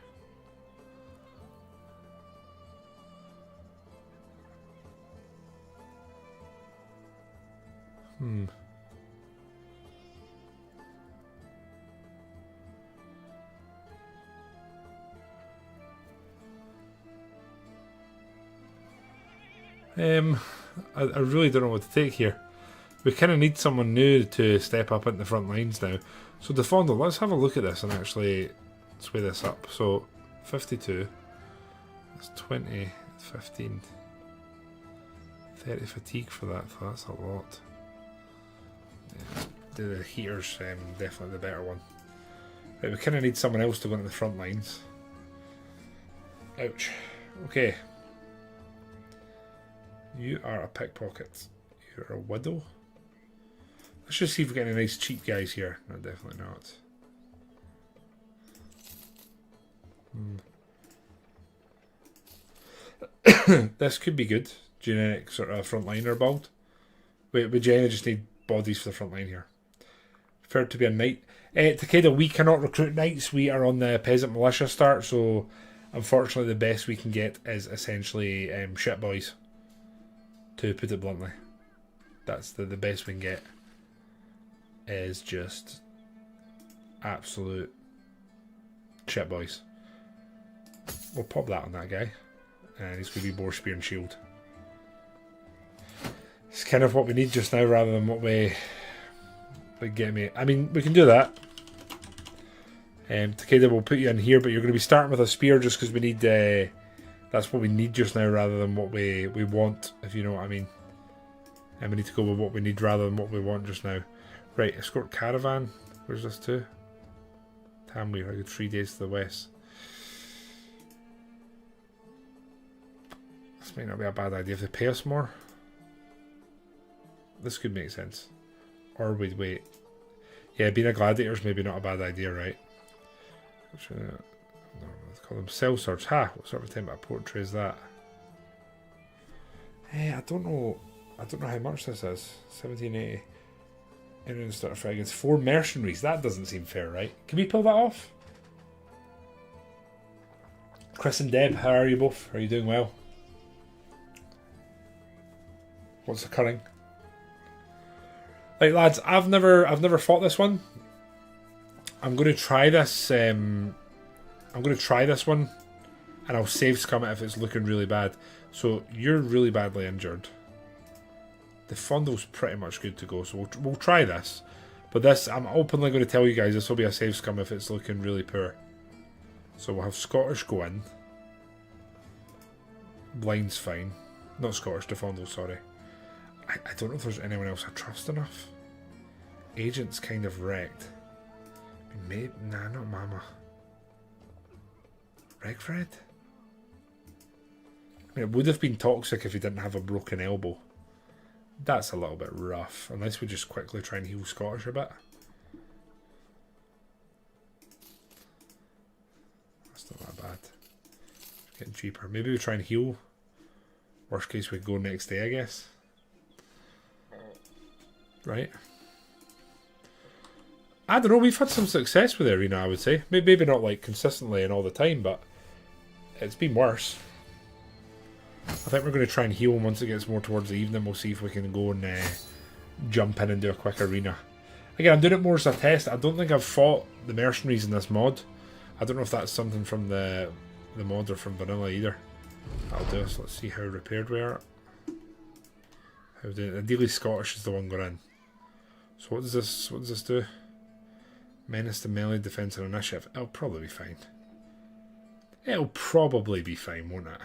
A: I really don't know what to take here. We kind of need someone new to step up into the front lines now. So Defondo, let's have a look at this and actually sway this up. So 52, that's 20, 15, 30 fatigue for that. So that's a lot. Yeah, the heater's definitely the better one. Right, we kind of need someone else to go into the front lines. Ouch. Okay. You are a pickpocket. You're a widow. Let's just see if we get any nice cheap guys here. No, definitely not. This could be good. Generic sort of frontliner build. We generally just need bodies for the front line here. Preferred to be a knight. Takeda, we cannot recruit knights. We are on the peasant militia start, so unfortunately the best we can get is essentially shit boys. To put it bluntly. That's the best we can get. Is just absolute shit boys. We'll pop that on that guy. And he's going to be boar, spear and shield. It's kind of what we need just now rather than what we get me. I mean, we can do that. Takeda will put you in here, but you're going to be starting with a spear just because we need... that's what we need just now rather than what we want, if you know what I mean. And we need to go with what we need rather than what we want just now. Right, escort caravan. Where's this to? Tamweer, I got 3 days to the west. This might not be a bad idea if they pay us more. This could make sense. Or we'd wait. Yeah, being a gladiator is maybe not a bad idea, right? Let's call them cell search. Ha! What sort of time a portrait is that? I don't know how much this is. 1780. Anyone start a fight against 4 mercenaries. That doesn't seem fair, right? Can we pull that off? Chris and Deb, how are you both? Are you doing well? What's occurring? Right, lads, I've never fought this one. I'm going to try this. I'm going to try this one, and I'll save scum it if it's looking really bad. So you're really badly injured. The Fondo's pretty much good to go, so we'll try this. But this, I'm openly going to tell you guys, this will be a save scum if it's looking really poor. So we'll have Scottish go in. Blind's fine. Not Scottish, Defondo, sorry. I don't know if there's anyone else I trust enough. Agent's kind of wrecked. Maybe, nah, not Mama. Regfred? I mean, it would have been toxic if he didn't have a broken elbow. That's a little bit rough, unless we just quickly try and heal Scottish a bit. That's not that bad. It's getting cheaper. Maybe we try and heal. Worst case, we go next day, I guess. Right. I don't know, we've had some success with the arena, I would say. Maybe not like consistently and all the time, but it's been worse. I think we're going to try and heal once it gets more towards the evening. We'll see if we can go and jump in and do a quick arena. Again, I'm doing it more as a test. I don't think I've fought the mercenaries in this mod. I don't know if that's something from the mod or from vanilla either. I'll do this. Let's see how repaired we are. Ideally Scottish is the one going in. So what does this do? Menace to melee, defense and initiative. It'll probably be fine. It'll probably be fine, won't it?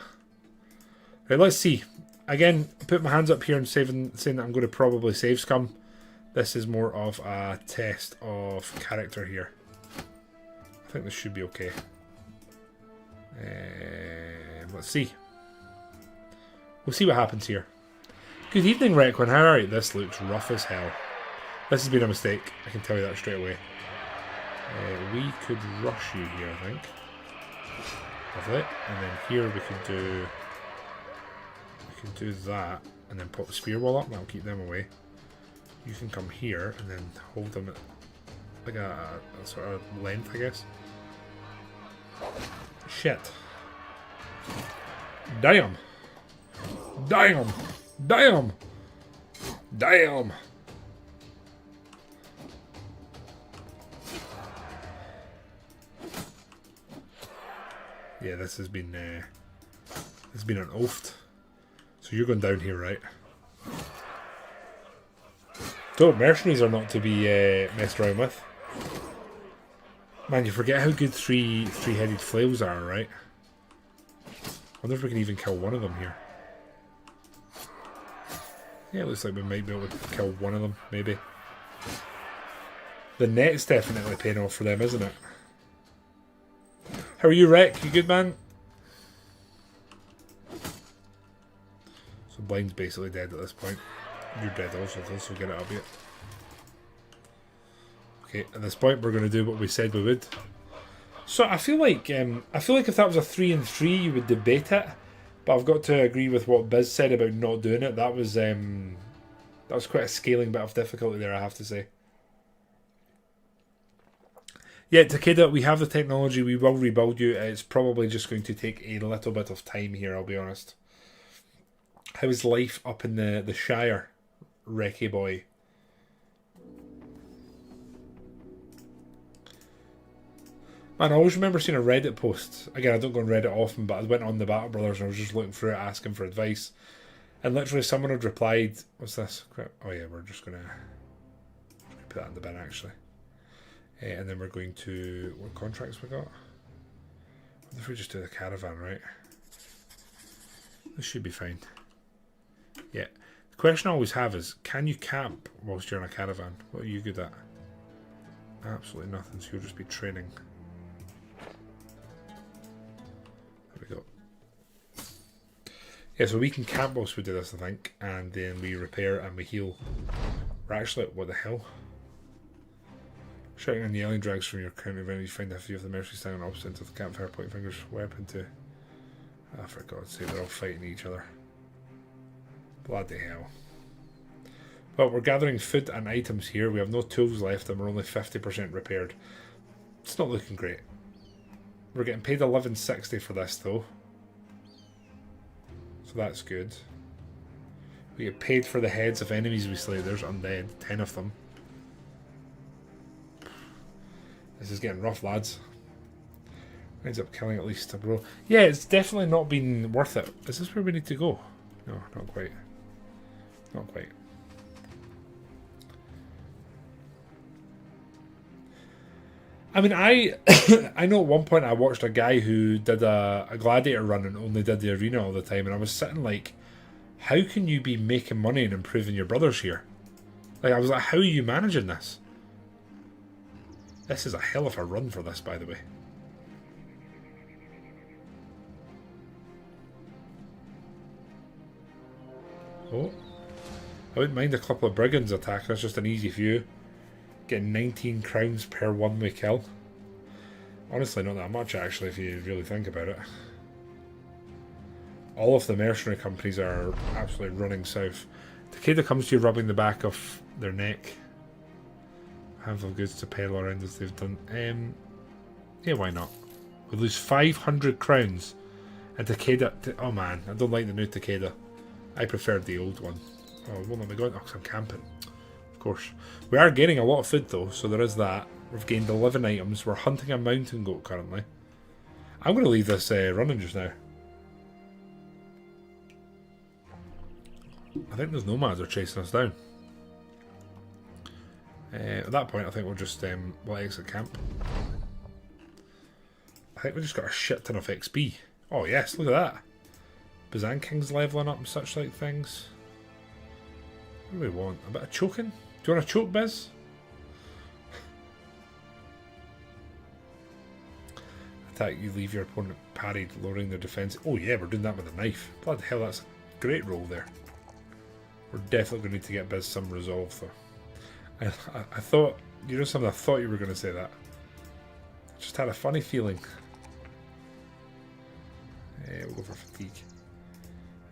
A: Right, let's see. Again, put my hands up here and saying that I'm going to probably save Scum. This is more of a test of character here. I think this should be okay. Let's see. We'll see what happens here. Good evening, Requin. How are you? This looks rough as hell. This has been a mistake. I can tell you that straight away. We could rush you here, I think. Lovely. And then here we could do... We can do that. And then pop the spear wall up. That'll keep them away. You can come here and then hold them at like a sort of length, I guess. Shit. Damn. Damn. Damn. Damn. Yeah, this has been an oath. So you're going down here, right? So mercenaries are not to be messed around with. Man, you forget how good three-headed flails are, right? I wonder if we can even kill one of them here. Yeah, it looks like we might be able to kill one of them, maybe. The net's definitely paying off for them, isn't it? How are you, Rec? You good, man? So Blind's basically dead at this point. You're dead also, so get it up yet. Okay, at this point we're going to do what we said we would. So I feel like if that was a 3 and 3, you would debate it. But I've got to agree with what Biz said about not doing it. That was quite a scaling bit of difficulty there, I have to say. Yeah, Takeda, we have the technology. We will rebuild you. It's probably just going to take a little bit of time here, I'll be honest. How is life up in the Shire, Recce boy? Man, I always remember seeing a Reddit post. Again, I don't go on Reddit often, but I went on the Battle Brothers and I was just looking through it, asking for advice. And literally someone had replied, what's this? Oh yeah, we're just going to put that in the bin actually. And then we're going to... What contracts we got? What if we just do the caravan, right? This should be fine. Yeah. The question I always have is, can you camp whilst you're in a caravan? What are you good at? Absolutely nothing, so you'll just be training. There we go. Yeah, so we can camp whilst we do this, I think. And then we repair and we heal. We're actually... What the hell? Shouting and yelling drags from your counter event. You find a few of the mercenaries standing opposite of the campfire, pointing fingers, weapon to... Oh, for God's sake, they're all fighting each other. Bloody hell. But we're gathering food and items here. We have no tools left and we're only 50% repaired. It's not looking great. We're getting paid $11.60 for this though. So that's good. We get paid for the heads of enemies we slay. There's undead. 10 of them. This is getting rough, lads. Ends up killing at least a bro. Yeah, it's definitely not been worth it. Is this where we need to go? No, not quite. Not quite. I mean, I know at one point I watched a guy who did a gladiator run and only did the arena all the time, and I was sitting like, how can you be making money and improving your brothers here? Like, I was like, how are you managing this? This is a hell of a run for this, by the way. Oh. I wouldn't mind a couple of brigands attacking us, just an easy few. Getting 19 crowns per one-way kill. Honestly, not that much actually, if you really think about it. All of the mercenary companies are absolutely running south. Takeda comes to you rubbing the back of their neck. Handful of goods to peddle around as they've done. Yeah, why not? We lose 500 crowns. And Takeda... Oh man, I don't like the new Takeda. I preferred the old one. Oh, it won't let me go. Oh, 'cause I'm camping. Of course. We are gaining a lot of food though, so there is that. We've gained 11 items. We're hunting a mountain goat currently. I'm going to leave this running just now. I think those nomads are chasing us down. At that point, I think we'll just we'll exit camp. I think we just got a shit ton of XP. Oh yes, look at that. Bazan King's leveling up and such like things. What do we want? A bit of choking? Do you want a choke, Biz? Attack, you leave your opponent parried, lowering their defense. Oh yeah, we're doing that with a knife. Bloody hell, that's a great roll there. We're definitely going to need to get Biz some resolve though. I thought, you know something, I thought you were going to say that. I just had a funny feeling. We'll go for fatigue.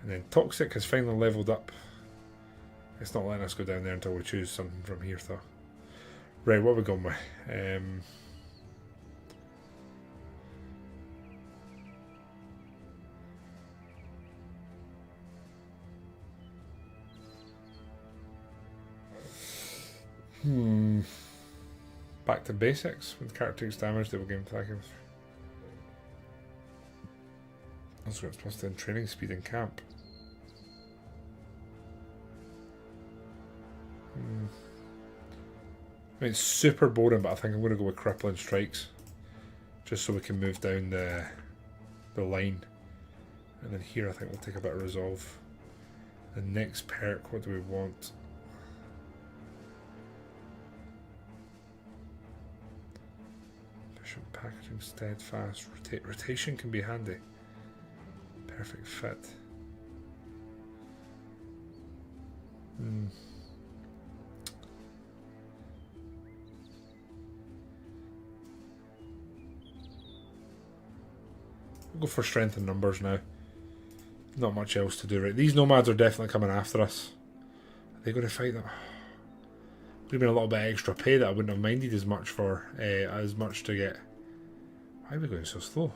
A: And then Toxic has finally leveled up. It's not letting us go down there until we choose something from here though. Right, what are we going with? Back to basics. With character takes damage, they will gain attacking. Also, it's plus 10 training speed in camp. I mean, it's super boring, but I think I'm going to go with crippling strikes, just so we can move down the line. And then here, I think we'll take a bit of resolve. The next perk, what do we want? Packaging, steadfast, rotation can be handy. Perfect fit. We'll go for strength and numbers now. Not much else to do, right? These nomads are definitely coming after us. Are they going to fight them? Would have been a little bit extra pay that I wouldn't have minded as much for, as much to get. Why are we going so slow?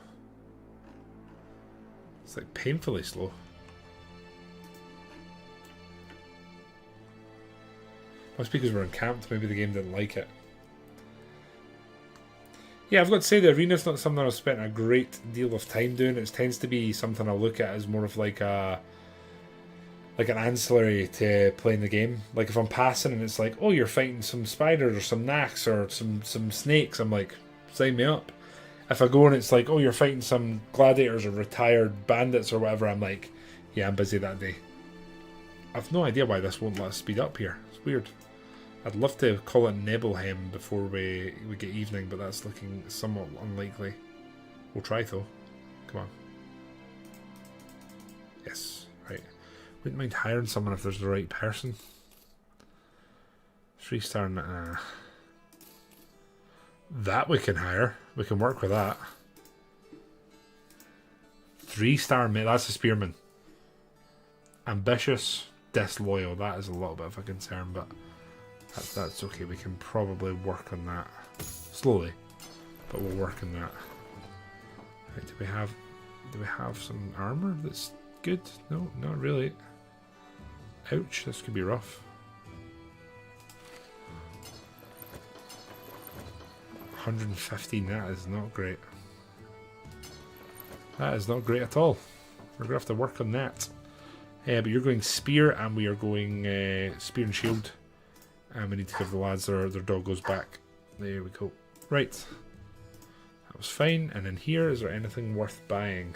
A: It's like painfully slow. Must be because we're encamped. Maybe the game didn't like it. Yeah, I've got to say the arena's not something I've spent a great deal of time doing. It tends to be something I look at as more of like an ancillary to playing the game. Like if I'm passing and it's like, oh, you're fighting some spiders or some knacks or some snakes, I'm like, sign me up. If I go and it's like, oh, you're fighting some gladiators or retired bandits or whatever, I'm like, yeah, I'm busy that day. I've no idea why this won't let us speed up here. It's weird. I'd love to call it Nebelheim before we get evening, but that's looking somewhat unlikely. We'll try though. Come on. Yes, right. Wouldn't mind hiring someone if there's the right person. 3-star. That we can hire. We can work with that. 3-star mate. That's a spearman. Ambitious, disloyal. That is a little bit of a concern, but that's okay. We can probably work on that slowly, but we'll work on that. Right, do we have some armor that's good? No, not really. Ouch, this could be rough. 115, that is not great. That is not great at all. We're going to have to work on that. But you're going spear, and we are going spear and shield. And we need to give the lads their doggos back. There we go. Right. That was fine. And then here, is there anything worth buying?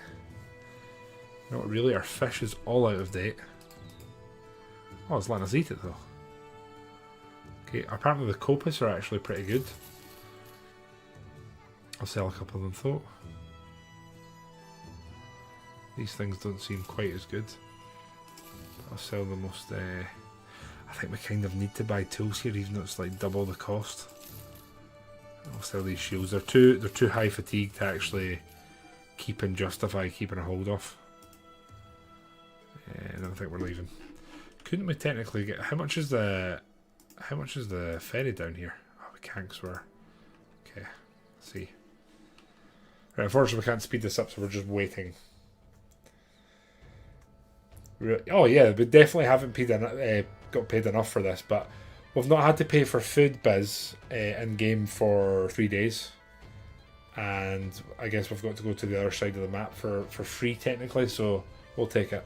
A: Not really. Our fish is all out of date. Oh, it's letting us eat it though. Okay, apparently the copis are actually pretty good. I'll sell a couple of them though. These things don't seem quite as good. I'll sell the most... I think we kind of need to buy tools here, even though it's like double the cost. I'll sell these shields. They're too high fatigue to actually justify keeping a hold of. I don't think we're leaving. Couldn't we technically get... How much is the ferry down here? Oh, we can't, 'cause we're... Okay, let's see. Right, unfortunately, we can't speed this up, so we're just waiting. Oh yeah, we definitely haven't got paid enough for this, but we've not had to pay for food biz in game for 3 days, and I guess we've got to go to the other side of the map for free technically, so we'll take it.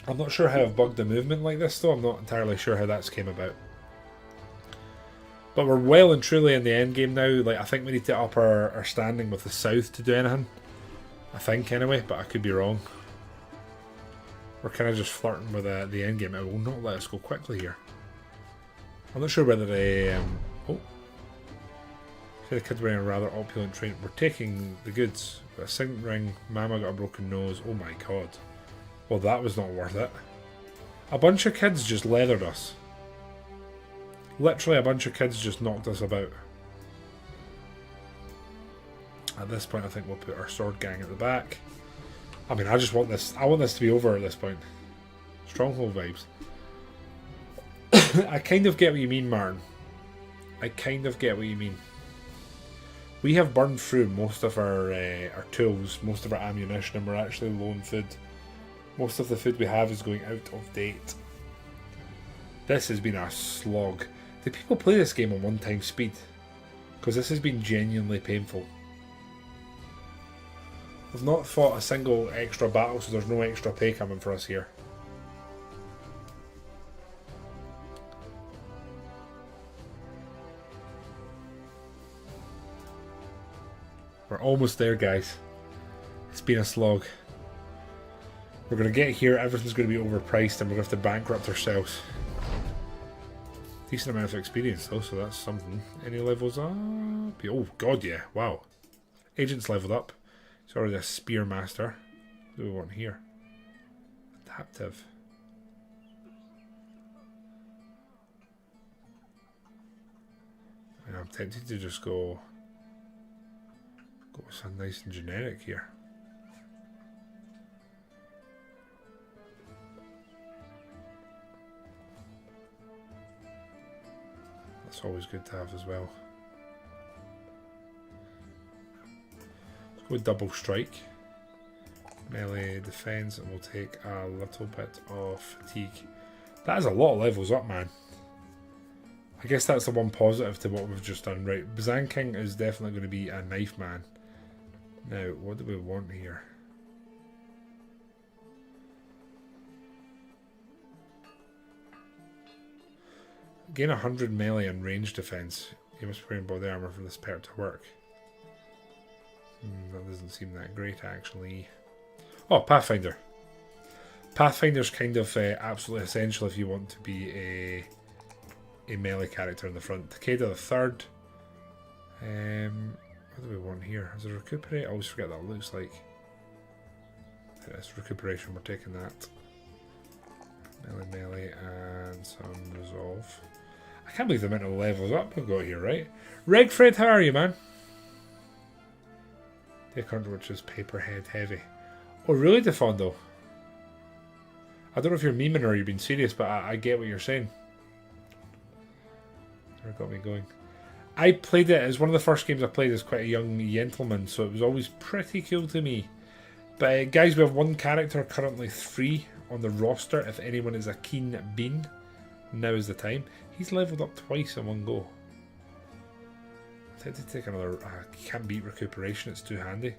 A: I'm not sure how I've bugged the movement like this though. I'm not entirely sure how that's came about. But we're well and truly in the end game now. Like, I think we need to up our standing with the south to do anything. I think anyway, but I could be wrong. We're kind of just flirting with the end game. It will not let us go quickly here. I'm not sure whether they... oh. The kid's wearing a rather opulent train. We're taking the goods. Got a signet ring. Mama got a broken nose. Oh my god. Well, that was not worth it. A bunch of kids just leathered us. Literally a bunch of kids just knocked us about. At this point, I think we'll put our sword gang at the back. I mean, I just want this. I want this to be over at this point. Stronghold vibes. I kind of get what you mean, Martin. I kind of get what you mean. We have burned through most of our tools, most of our ammunition, and we're actually low on food. Most of the food we have is going out of date. This has been a slog. Do people play this game on 1 speed? Because this has been genuinely painful. We've not fought a single extra battle, so there's no extra pay coming for us here. We're almost there, guys. It's been a slog. We're going to get here, everything's going to be overpriced, and we're going to have to bankrupt ourselves. Decent amount of experience though, so that's something. Any levels up? Oh god, yeah, wow. Agent's leveled up. He's already a spear master. What do we want here? Adaptive. And I'm tempted to just go with something nice and generic here. That's always good to have as well. Let's go with double strike. Melee defense, and we'll take a little bit of fatigue. That is a lot of levels up, man. I guess that's the one positive to what we've just done. Right, Bazan King is definitely going to be a knife man. Now, what do we want here? Gain 100 melee and range defense. You must be wearing body armor for this perk to work. That doesn't seem that great, actually. Oh, Pathfinder. Pathfinder's kind of absolutely essential if you want to be a melee character in the front. Takeda the Third. What do we want here? Is it recuperate? I always forget what that looks like. It's recuperation. We're taking that. Melee and some resolve. I can't believe the amount of levels up we've got here, right? Regfred, how are you, man? Take under which is Paperhead Heavy. Oh, really, Defondo? I don't know if you're memeing or you're being serious, but I get what you're saying. That got me going. I played it as one of the first games I played as quite a young gentleman, so it was always pretty cool to me. But guys, we have one character currently free on the roster. If anyone is a keen bean, now is the time. He's leveled up twice in one go. I had to take another. Can't beat recuperation, it's too handy.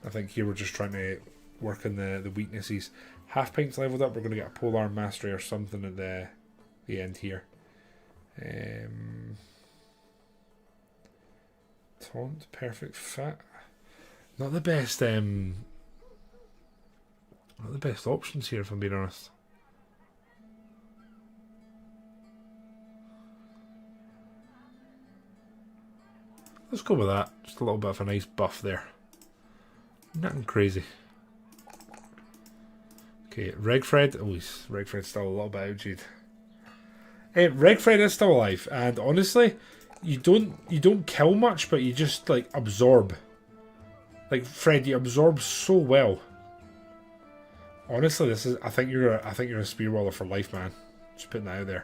A: I think here we're just trying to work on the weaknesses. Half Pint's leveled up. We're going to get a polearm mastery or something at the end here. Taunt, perfect fit. Not the best. Not the best options here, if I'm being honest. Let's go with that. Just a little bit of a nice buff there. Nothing crazy. Okay, Regfred. Oh, Regfred's still a little bit outjed. Regfred is still alive, and honestly, you don't kill much, but you just like absorb. Like Fred, you absorb so well. Honestly, I think you're a spearwaller for life, man. Just putting that out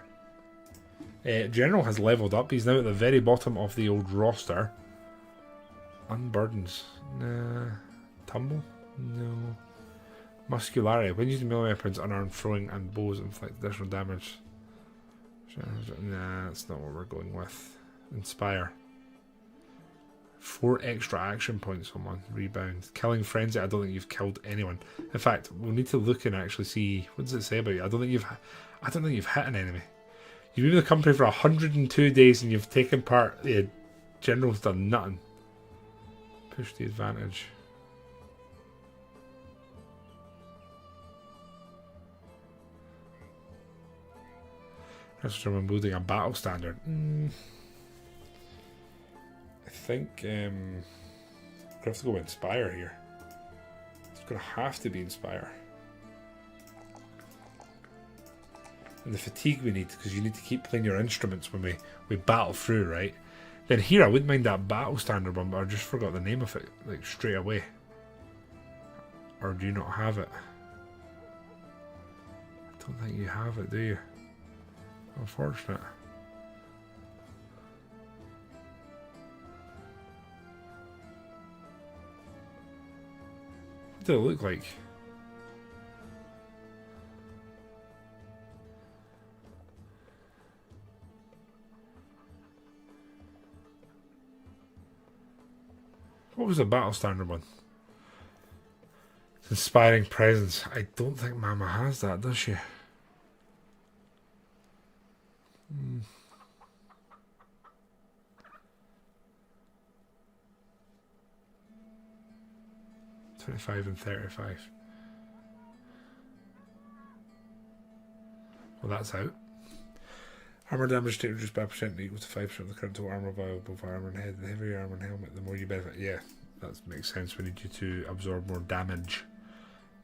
A: there. General has leveled up. He's now at the very bottom of the old roster. Unburdens. Nah. Tumble? No. Muscularity. When using melee weapons, unarmed throwing and bows inflict additional damage. Nah, that's not what we're going with. Inspire. 4 extra action points on one. Rebound. Killing Frenzy. I don't think you've killed anyone. In fact, we'll need to look and actually see. What does it say about you? I don't think you've hit an enemy. You've been in the company for 102 days and you've taken part. The General's done nothing. Push the advantage. That's from I'm building a battle standard. I think I'm gonna have to go Inspire here. It's gonna have to be Inspire. And the fatigue we need, because you need to keep playing your instruments when we battle through, right? Then here I wouldn't mind that battle standard one, but I just forgot the name of it like straight away. Or do you not have it? I don't think you have it, do you? Unfortunate. What did it look like? What was the battle standard one? Inspiring presence. I don't think Mama has that, does she? 25 and 35. Well, that's out. Armor damage taken reduced by percent equals to 5% of the current total armor available for armor and head. The heavier armor and helmet, the more you benefit. Yeah, that makes sense. We need you to absorb more damage.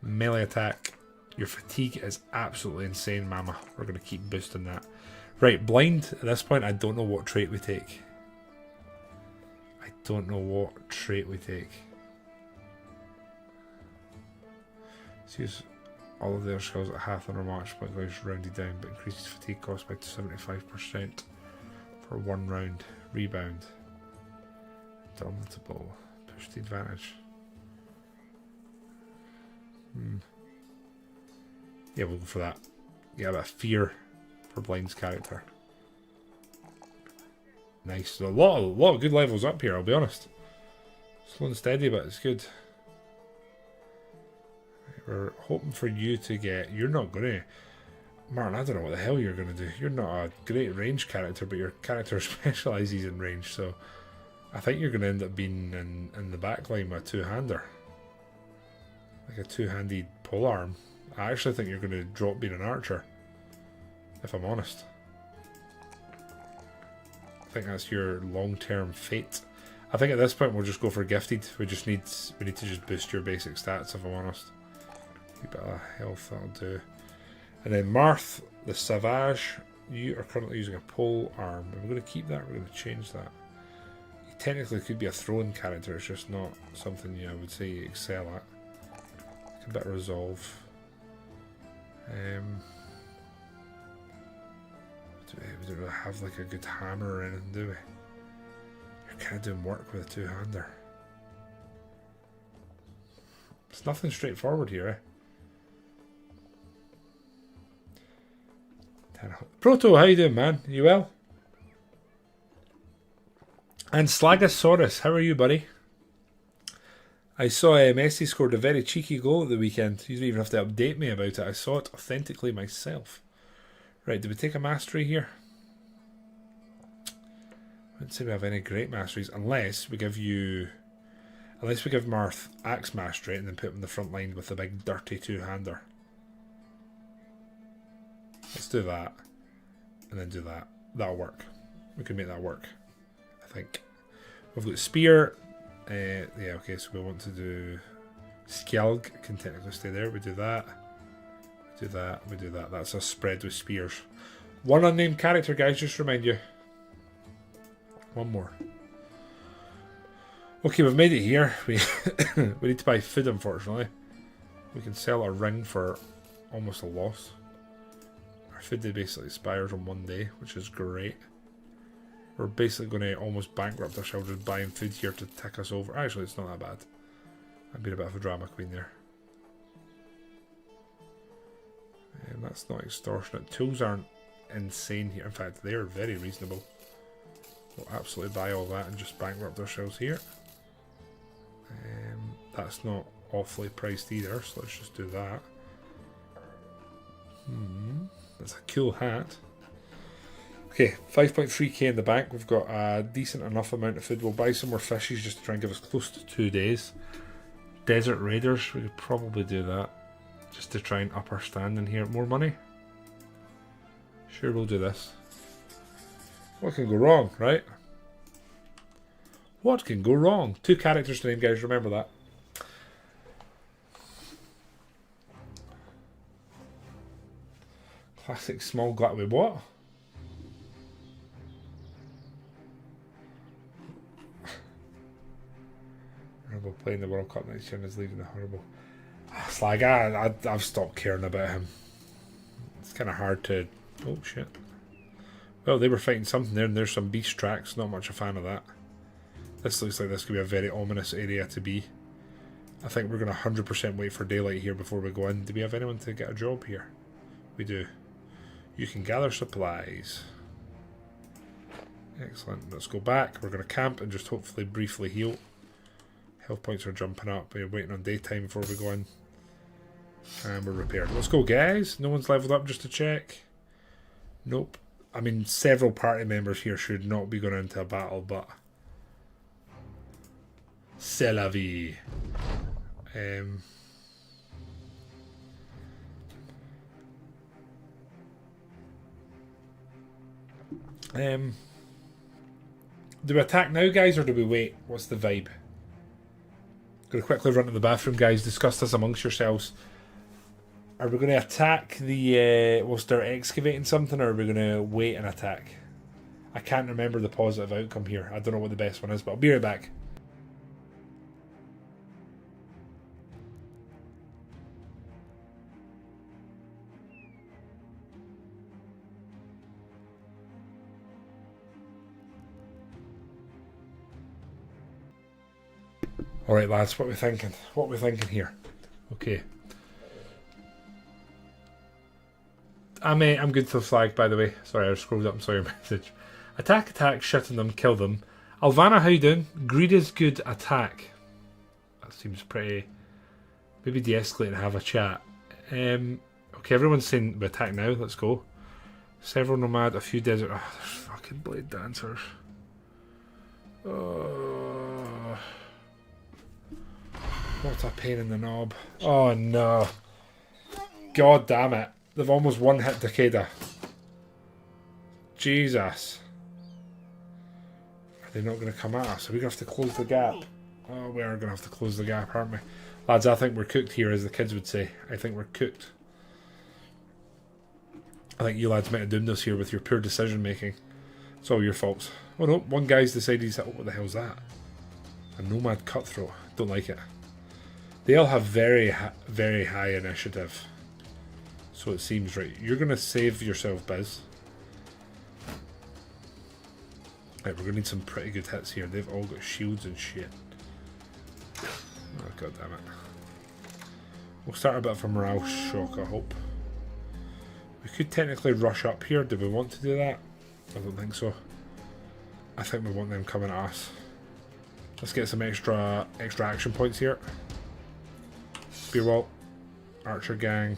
A: Melee attack. Your fatigue is absolutely insane, Mama. We're going to keep boosting that. Right, blind. At this point, I don't know what trait we take. Let's use all of their skills at half on our march point values rounded down, but increases fatigue cost by 75% for 1 round. Rebound. Indomitable. Push the advantage. Yeah, we'll go for that. Yeah, a bit of fear for Blind's character. Nice. So a lot of good levels up here, I'll be honest. Slow and steady, but it's good. We're hoping for you to get... You're not going to... Martin, I don't know what the hell you're going to do. You're not a great range character, but your character specialises in range, so I think you're going to end up being in the backline with a two-hander. Like a two-handed polearm. I actually think you're going to drop being an archer, if I'm honest. I think that's your long-term fate. I think at this point we'll just go for gifted. We need to just boost your basic stats, if I'm honest. A bit of health, that'll do. And then Marth, the Savage, you are currently using a pole arm. We're going to keep that, we're going to change that. You technically could be a throwing character, it's just not something I would say you excel at. A bit of resolve. We don't really have like a good hammer or anything, do we? You're kind of doing work with a two-hander. It's nothing straightforward here, eh? Proto, how you doing, man? You well? And Slagasaurus, how are you, buddy? I saw Messi scored a very cheeky goal at the weekend. You don't even have to update me about it. I saw it authentically myself. Right, do we take a mastery here? I wouldn't say we have any great masteries unless we give Marth Axe Mastery and then put him in the front line with the big dirty two-hander. Let's do that. And then do that. That'll work. We can make that work, I think. We've got Spear. Yeah, okay, so we want to do... Skjalg can technically stay there. We do that. Do that, we do that. That's a spread with spears. One unnamed character, guys, just to remind you. One more. Okay, we've made it here. We need to buy food, unfortunately. We can sell a ring for almost a loss. Our food day basically expires on one day, which is great. We're basically going to almost bankrupt ourselves just buying food here to tick us over. Actually, it's not that bad. I've been a bit of a drama queen there. And that's not extortionate. Tools aren't insane here. In fact, they're very reasonable. We'll absolutely buy all that and just bankrupt ourselves here. That's not awfully priced either, so let's just do that. That's a cool hat. Okay, 5.3k in the bank. We've got a decent enough amount of food. We'll buy some more fishies just to try and give us close to 2 days. Desert Raiders, we could probably do that. Just to try and up our standing here. More money? Sure, we'll do this. What can go wrong, right? What can go wrong? 2 characters to name, guys, remember that. Classic small glut. Wait, what? Horrible playing the World Cup next year and is leaving the horrible. It's like I've stopped caring about him. It's kind of hard to. Oh shit. Well, they were fighting something there, and there's some beast tracks. Not much a fan of that. This looks like this could be a very ominous area to be. I think we're going to 100% wait for daylight here before we go in. Do we have anyone to get a job here? We do. You can gather supplies. Excellent. Let's go back. We're going to camp and just hopefully briefly heal. Health points are jumping up. We're waiting on daytime before we go in. And we're repaired. Let's go, guys. No one's leveled up just to check. Nope. I mean, several party members here should not be going into a battle, but... C'est la vie. Do we attack now, guys, or do we wait? What's the vibe? Gonna quickly run to the bathroom, guys. Discuss this amongst yourselves. Are we going to attack the... we'll start excavating something, or are we going to wait and attack? I can't remember the positive outcome here. I don't know what the best one is, but I'll be right back. Alright, lads, what are we thinking? What are we thinking here? Okay. I'm good for the flag, by the way. Sorry, I scrolled up and saw your message. Attack, shit on them, kill them. Alvana, how you doing? Greed is good, attack. That seems pretty... Maybe de-escalate and have a chat. Okay, everyone's saying we attack now, let's go. Several nomad, a few desert... Oh, there's fucking blade dancers. Oh... What a pain in the knob. Oh no. God damn it. They've almost one-hit Takeda. Jesus. Are they not going to come at us? Are we going to have to close the gap? Oh, we are going to have to close the gap, aren't we? Lads, I think we're cooked here, as the kids would say. I think we're cooked. I think you lads might have doomed us here with your poor decision making. It's all your faults. Oh no, one guy's decided he's... Oh, what the hell's that? A nomad cutthroat. Don't like it. They all have very high initiative. So it seems right. You're going to save yourself, Biz. Right, we're going to need some pretty good hits here. They've all got shields and shit. Oh, god damn it. We'll start a bit of a morale shock, I hope. We could technically rush up here. Do we want to do that? I don't think so. I think we want them coming at us. Let's get some extra action points here. Spearwall. Archer gang.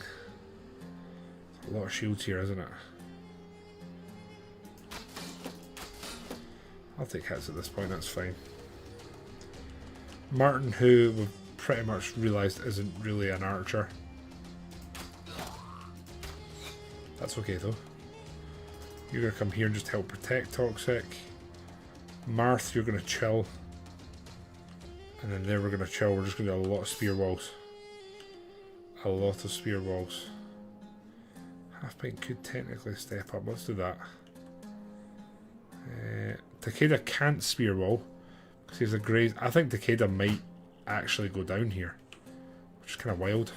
A: A lot of shields here, isn't it? I'll take hits at this point, that's fine. Martin, who we've pretty much realised isn't really an archer. That's okay though. You're going to come here and just help protect Toxic. Marth, you're going to chill. And then there we're going to chill. We're just going to do a lot of spear walls. A lot of spear walls. Half pint could technically step up. Let's do that. Takeda can't spear wall because he's a graze. I think Takeda might actually go down here, which is kind of wild.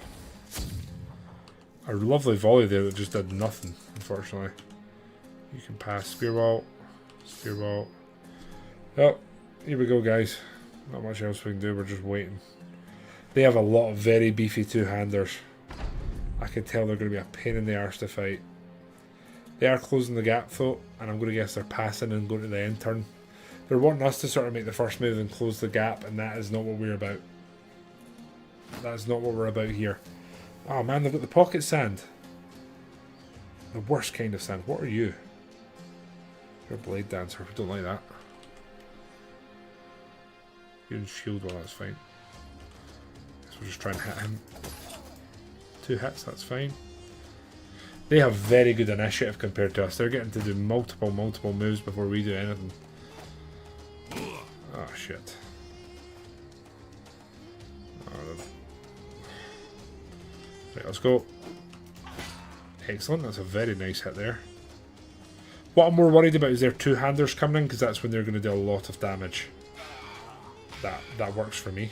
A: A lovely volley there that just did nothing, unfortunately. You can pass spear wall, spear wall. Oh, here we go, guys. Not much else we can do. We're just waiting. They have a lot of very beefy two-handers. I can tell they're going to be a pain in the arse to fight. They are closing the gap though, and I'm going to guess they're passing and going to the end turn. They're wanting us to sort of make the first move and close the gap, and that is not what we're about. That is not what we're about here. Oh man, they've got the pocket sand. The worst kind of sand. What are you? You're a blade dancer. We don't like that. You're in shield, well that's fine. So we'll just try and hit him. 2 hits, that's fine. They have very good initiative compared to us. They're getting to do multiple moves before we do anything. Oh shit. Oh, right, let's go. Excellent, that's a very nice hit there. What I'm more worried about is their two-handers coming in, because that's when they're going to do a lot of damage. That works for me.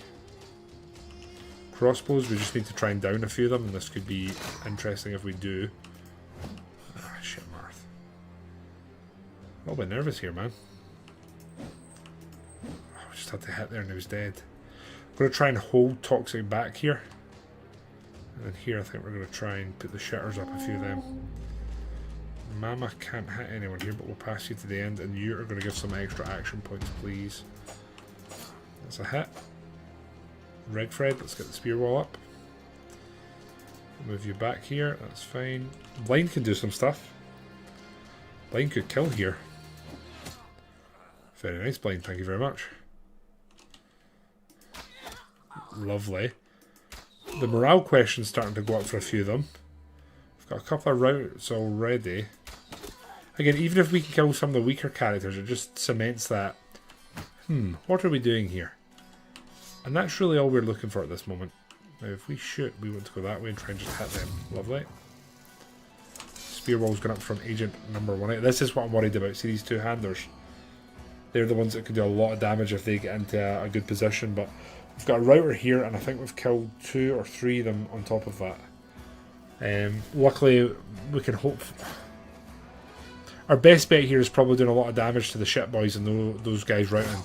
A: Crossbows, we just need to try and down a few of them, and this could be interesting if we do. Ah, shit, Marth. A little bit nervous here, man. I just had to hit there and he was dead. I'm going to try and hold Toxic back here. And then here I think we're going to try and put the shitters up, a few of them. Mama can't hit anyone here, but we'll pass you to the end, and you are going to give some extra action points, please. That's a hit. Regfred, let's get the spear wall up. Move you back here, that's fine. Blind can do some stuff. Blind could kill here. Very nice, Blind, thank you very much. Lovely. The morale question's starting to go up for a few of them. We've got a couple of routes already. Again, even if we can kill some of the weaker characters, it just cements that, what are we doing here? And that's really all we're looking for at this moment. Now, if we shoot, we want to go that way and try and just hit them. Lovely. Spear wall's gone up from agent number 1. This is what I'm worried about. See these two-handers? They're the ones that can do a lot of damage if they get into a good position, but we've got a router here, and I think we've killed 2 or 3 of them on top of that. Luckily, we can hope... Our best bet here is probably doing a lot of damage to the shit boys and those guys routing.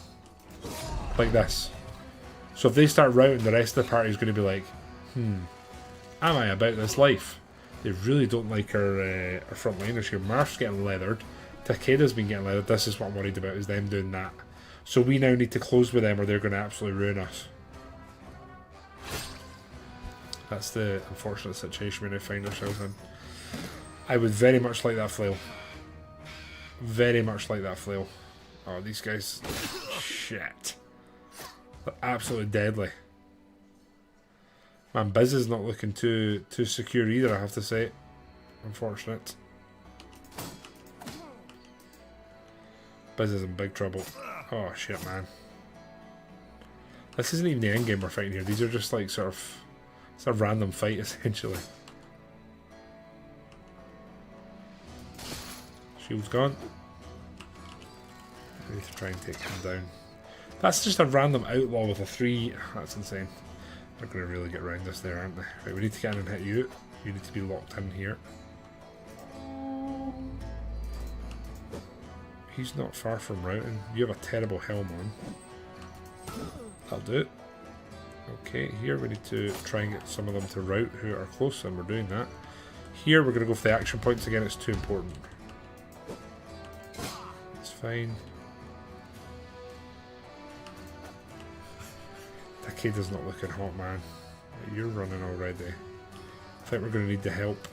A: Like this. So if they start routing, the rest of the party is going to be like, am I about this life? They really don't like our front liners here. Marth's getting leathered. Takeda's been getting leathered. This is what I'm worried about, is them doing that. So we now need to close with them or they're going to absolutely ruin us. That's the unfortunate situation we now find ourselves in. I would very much like that flail. Very much like that flail. Oh, these guys... Shit. They're absolutely deadly. Man, Biz is not looking too secure either, I have to say. Unfortunate. Biz is in big trouble. Oh shit, man. This isn't even the end game we're fighting here. These are just like sort of... It's a random fight, essentially. Shield's gone. I need to try and take him down. That's just a random outlaw with a 3. That's insane. They're going to really get around this there, aren't they? Right, we need to get in and hit you. You need to be locked in here. He's not far from routing. You have a terrible helm on. That'll do it. Okay, here we need to try and get some of them to rout who are close, and we're doing that. Here we're going to go for the action points again. It's too important. It's fine. Takeda's not looking hot, man. You're running already. I think we're going to need the help.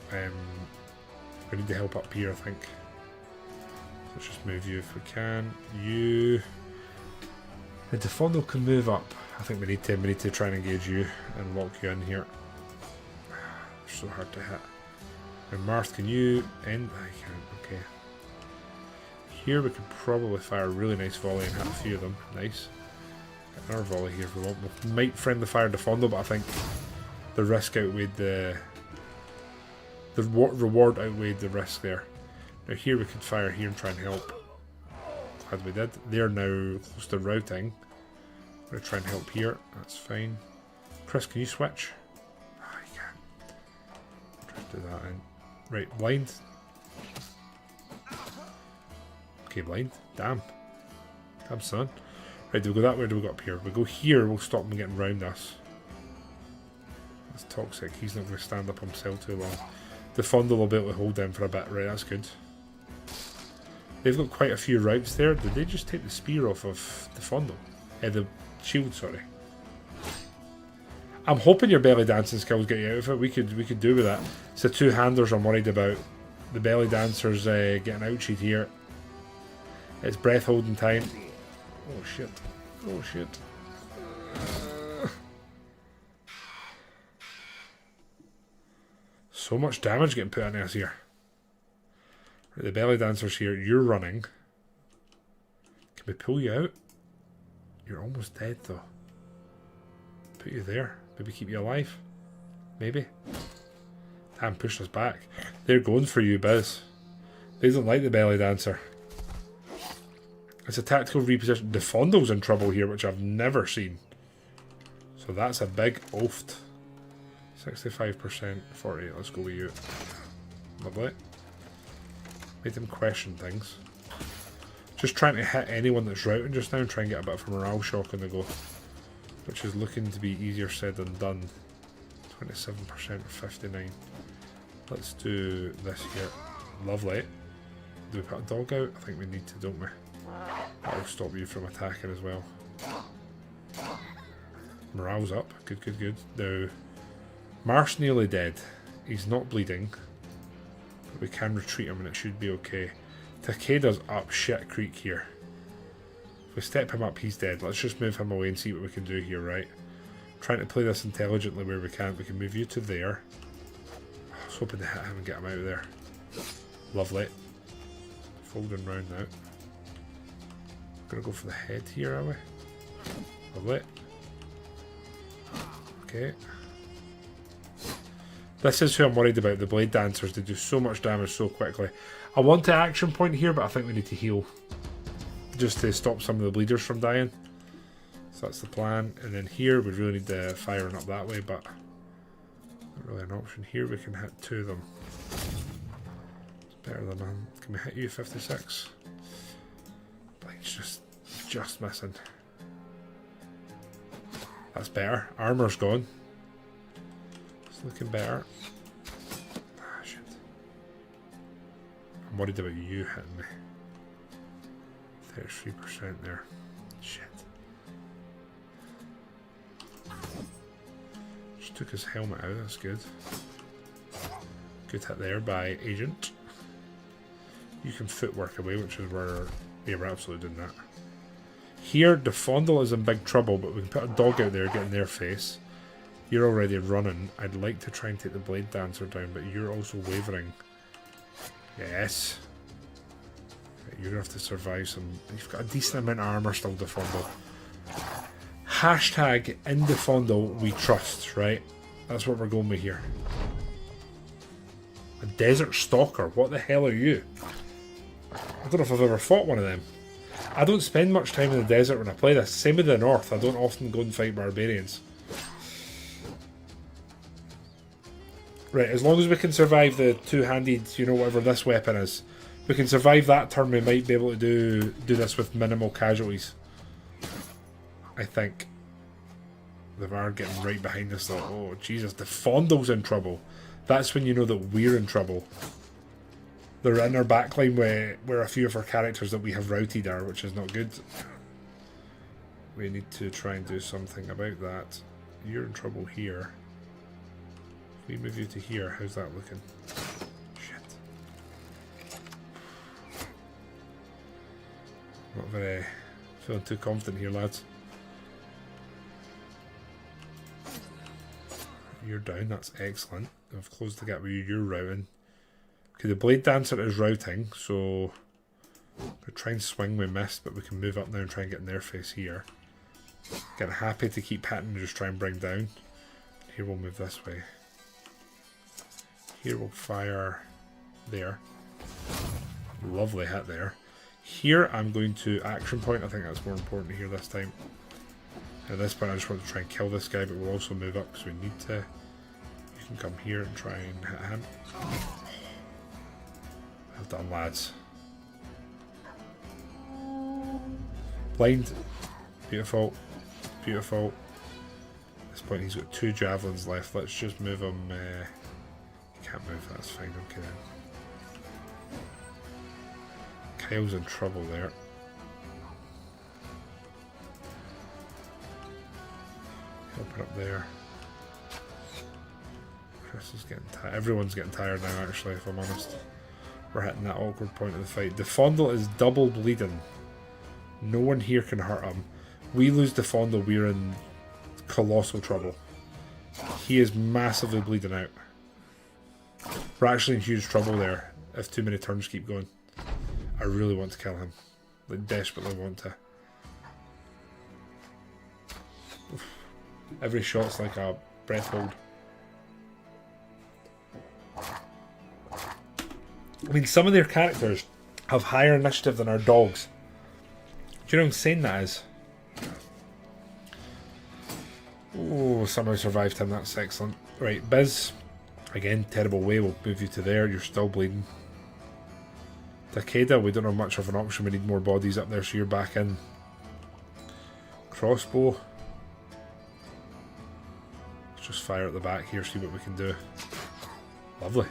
A: We need the help up here, I think. Let's just move you if we can. You... The Defondo can move up. I think we need to try and engage you and lock you in here. It's so hard to hit. And Marth, can you end? I can't. Okay. Here we could probably fire a really nice volley and hit a few of them. Nice. Get another volley here if we want. We might friendly fire Defondo, but I think the risk outweighed the The reward outweighed the risk there. Now here we could fire here and try and help. Glad we did. They're now close to routing. I'm going to try and help here. That's fine. Chris, can you switch? Ah, you can. Try to do that in. Right, blind. Okay, blind. Damn. Damn, son. Right, do we go that way or do we go up here? We go here, we'll stop them getting round us. That's toxic. He's not going to stand up himself too long. The Fondle will be able to hold them for a bit. Right, that's good. They've got quite a few routes there. Did they just take the spear off of the Fondle? The shield, sorry. I'm hoping your belly dancing skills get you out of it. We could do with that. It's the two-handers I'm worried about. The belly dancers getting ouchied here. It's breath holding time. Oh shit. Oh shit. So much damage getting put on us here. Right, the belly dancers here. You're running. Can we pull you out? You're almost dead though. Put you there. Maybe keep you alive. Maybe. Damn, pushed us back. They're going for you, Biz. They don't like the belly dancer. It's a tactical reposition. The Fondle's in trouble here, which I've never seen. So that's a big oaft. 65%, 48. Let's go with you. Lovely. Made them question things. Just trying to hit anyone that's routing just now and try and get a bit of a morale shock on the go. Which is looking to be easier said than done. 27% or 59. Let's do this here. Lovely. Do we put a dog out? I think we need to, don't we? That'll stop you from attacking as well. Morale's up. Good, good, good. Now, Mar's nearly dead. He's not bleeding. But we can retreat him and it should be okay. Takeda's up shit creek here. If we step him up, he's dead. Let's just move him away and see what we can do here, right? Trying to play this intelligently where we can. We can move you to there. I was hoping to hit him and get him out of there. Lovely. Folding round now. Gonna go for the head here, are we? Lovely. Okay. This is who I'm worried about, the blade dancers. They do so much damage so quickly. I want to action point here, but I think we need to heal. Just to stop some of the bleeders from dying. So that's the plan. And then here, we really need the firing up that way, but not really an option. Here we can hit two of them. It's better than none. Can we hit you, 56? It's just missing. That's better. Armor's gone. It's looking better. Ah, shit. I'm worried about you hitting me. 33% there. Shit. Just took his helmet out, that's good. Good hit there by Agent. You can footwork away, which is where... Yeah, we're absolutely doing that. Here, the Fondle is in big trouble, but we can put a dog out there, get in their face. You're already running. I'd like to try and take the Blade Dancer down, but you're also wavering. Yes. You're going to have to survive some... You've got a decent amount of armor still, the Fondle. Hashtag in the Fondle we trust, right? That's what we're going with here. A Desert Stalker? What the hell are you? I don't know if I've ever fought one of them. I don't spend much time in the desert when I play this. Same with the north. I don't often go and fight barbarians. Right, as long as we can survive the two-handed, you know, whatever this weapon is, we can survive that turn, we might be able to do this with minimal casualties. I think. They are getting right behind us though. Oh, Jesus, the Fondle's in trouble. That's when you know that we're in trouble. They're in our backline where a few of our characters that we have routed are, which is not good. We need to try and do something about that. You're in trouble here. If we move you to here, how's that looking? Shit. Not very... feeling too confident here, lads. You're down, that's excellent. I've closed the gap with you, you're routing. Okay, the Blade Dancer is routing, so we'll try and swing, we missed, but we can move up now and try and get in their face here. Get happy to keep hitting and just try and bring down. Here we'll move this way. Here we'll fire there. Lovely hit there. Here I'm going to action point. I think that's more important here this time. At this point I just want to try and kill this guy, but we'll also move up because we need to. You can come here and try and hit him. Well done, lads. Blind. Beautiful. Beautiful. At this point he's got 2 javelins left. Let's just move him. He can't move, that's fine. Okay then. Kyle's in trouble there. Open up there. Chris is getting tired. Everyone's getting tired now, actually, if I'm honest. We're hitting that awkward point of the fight. The Fondle is double bleeding. No one here can hurt him. We lose the Fondle, we're in colossal trouble. He is massively bleeding out. We're actually in huge trouble there if too many turns keep going. I really want to kill him. Like, desperately want to. Oof. Every shot's like a breath hold. I mean, some of their characters have higher initiative than our dogs. Do you know how insane that is? Oh, somehow survived him. That's excellent. Right, Biz. Again, terrible way. We'll move you to there. You're still bleeding. Takeda, we don't have much of an option. We need more bodies up there, so you're back in. Crossbow. Let's just fire at the back here, see what we can do. Lovely.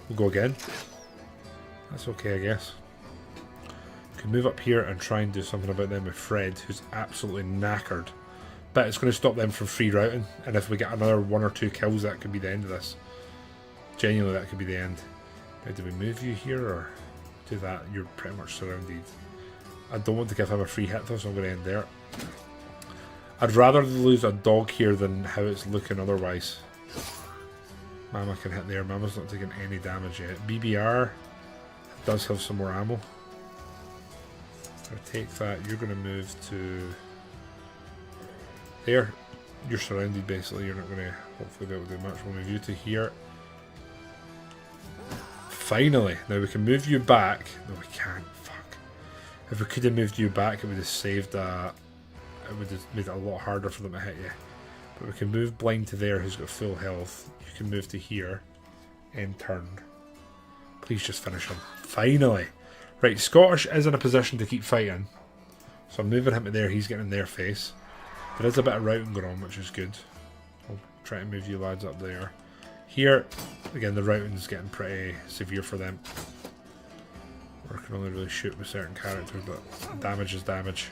A: We'll go again. That's okay, I guess. We can move up here and try and do something about them with Fred, who's absolutely knackered. But it's going to stop them from free routing, and if we get another 1 or 2 kills, that could be the end of this. Genuinely, that could be the end. Now, do we move you here, or do that? You're pretty much surrounded. I don't want to give him a free hit though, so I'm going to end there. I'd rather lose a dog here than how it's looking otherwise. Mama can hit there. Mama's not taking any damage yet. BBR does have some more ammo. I'll take that. You're going to move to there. You're surrounded basically. You're not going to hopefully be able to do much. We'll move you to here. Finally. Now we can move you back. No, we can't. Fuck. If we could have moved you back, it would have saved it would have made it a lot harder for them to hit you. But we can move Blind to there, who's got full health. You can move to here. End turn. Please just finish him. Finally. Right, Scottish is in a position to keep fighting. So I'm moving him to there. He's getting in their face. There is a bit of routing going on, which is good. I'll try to move you lads up there. Here, again, the routing's getting pretty severe for them. Or can only really shoot with certain characters, but damage is damage.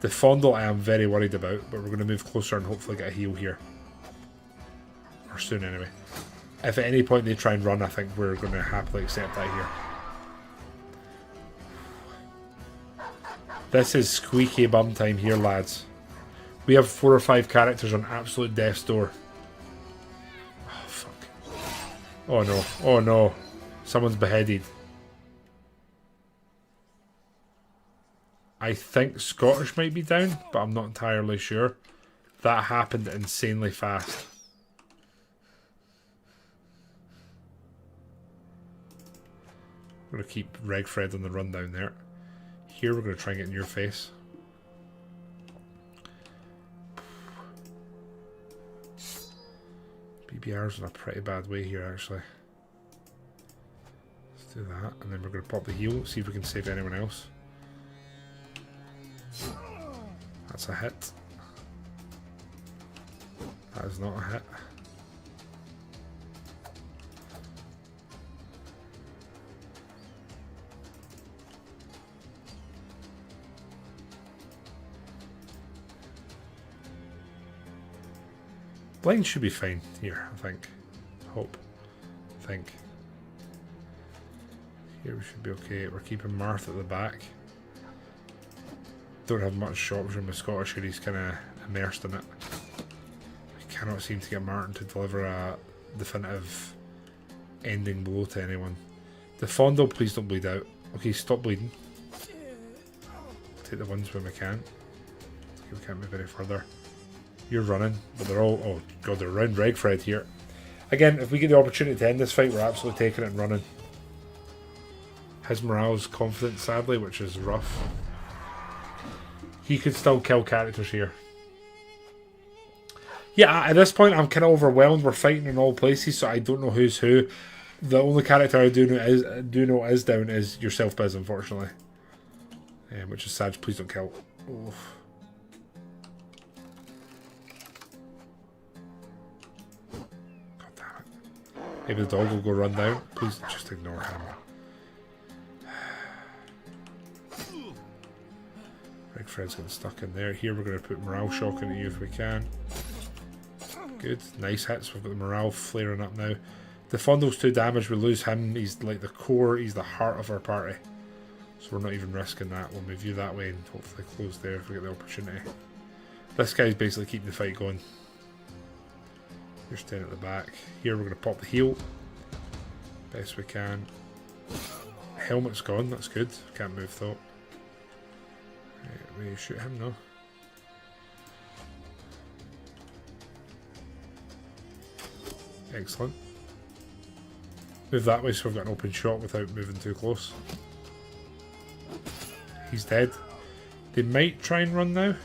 A: The Fondle I am very worried about, but we're going to move closer and hopefully get a heal here. Or soon anyway. If at any point they try and run, I think we're going to happily accept that here. This is squeaky bum time here, lads. We have 4 or 5 characters on absolute death's door. Oh, fuck. Oh no. Oh no. Someone's beheaded. I think Scottish might be down, but I'm not entirely sure. That happened insanely fast. I'm going to keep Regfred on the run down there. Here we're going to try and get in your face. BBR's in a pretty bad way here, actually. Let's do that, and then we're going to pop the heal, see if we can save anyone else. That's a hit. That is not a hit. Blind should be fine here, I think. Hope. Think. Here we should be okay. We're keeping Marth at the back. Don't have much option with Scottish here, he's kind of immersed in it. I cannot seem to get Martin to deliver a definitive ending blow to anyone. The Fondle, please don't bleed out. Okay, stop bleeding. Take the ones when we can. Okay, we can't move any further. You're running, but they're all... Oh god, they're around Regfred here. Again, if we get the opportunity to end this fight, we're absolutely taking it and running. His morale's confident, sadly, which is rough. He could still kill characters here. Yeah, at this point, I'm kind of overwhelmed. We're fighting in all places, so I don't know who's who. The only character I do know is down is yourself, Biz, unfortunately. Which is sad. Please don't kill. Oof. God damn it. Maybe the dog will go run down. Please just ignore him. Rig Fred's getting stuck in there. Here we're going to put morale shock into you if we can. Good. Nice hits. We've got the morale flaring up now. The Fundle's 2 damage. We lose him. He's like the core. He's the heart of our party. So we're not even risking that. We'll move you that way and hopefully close there if we get the opportunity. This guy's basically keeping the fight going. You're staying at the back. Here we're going to pop the heal. Best we can. Helmet's gone. That's good. Can't move though. Right, we shoot him now. Excellent. Move that way so we've got an open shot without moving too close. He's dead. They might try and run now.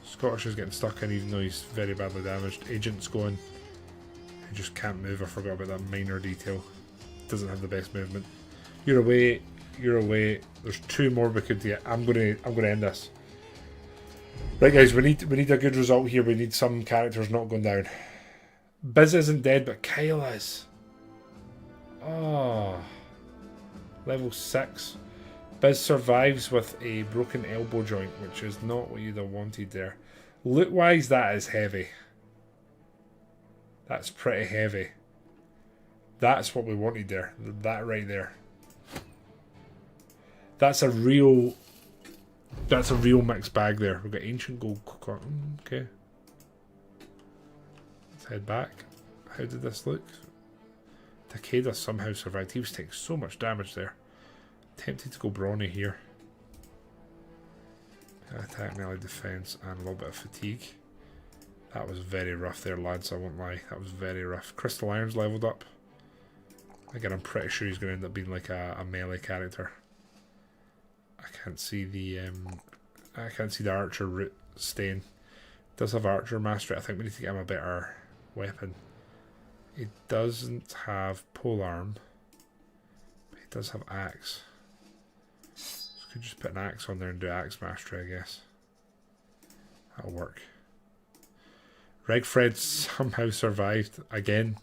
A: Scottish is getting stuck in even though he's very badly damaged. Agent's going. He just can't move. I forgot about that minor detail. Doesn't have the best movement. You're away. You're away. There's 2 more we could get. I'm gonna end this. Right guys, we need a good result here. We need some characters not going down. Biz isn't dead, but Kyle is. Oh. Level 6. Biz survives with a broken elbow joint, which is not what you'd have wanted there. Loot wise, that is heavy. That's pretty heavy. That's what we wanted there. That right there. That's a real mixed bag there. We've got ancient gold. Okay. Let's head back. How did this look? Takeda somehow survived. He was taking so much damage there. Tempted to go brawny here. Attack, melee, defense, and a little bit of fatigue. That was very rough there, lads. I won't lie. That was very rough. Crystal Iron's leveled up. Again, I'm pretty sure he's going to end up being like a melee character. I can't see the archer route staying. Does have archer mastery. I think we need to get him a better weapon. He doesn't have polearm, but he does have axe. So we could just put an axe on there and do axe mastery, I guess. That'll work. Regfred somehow survived. Again,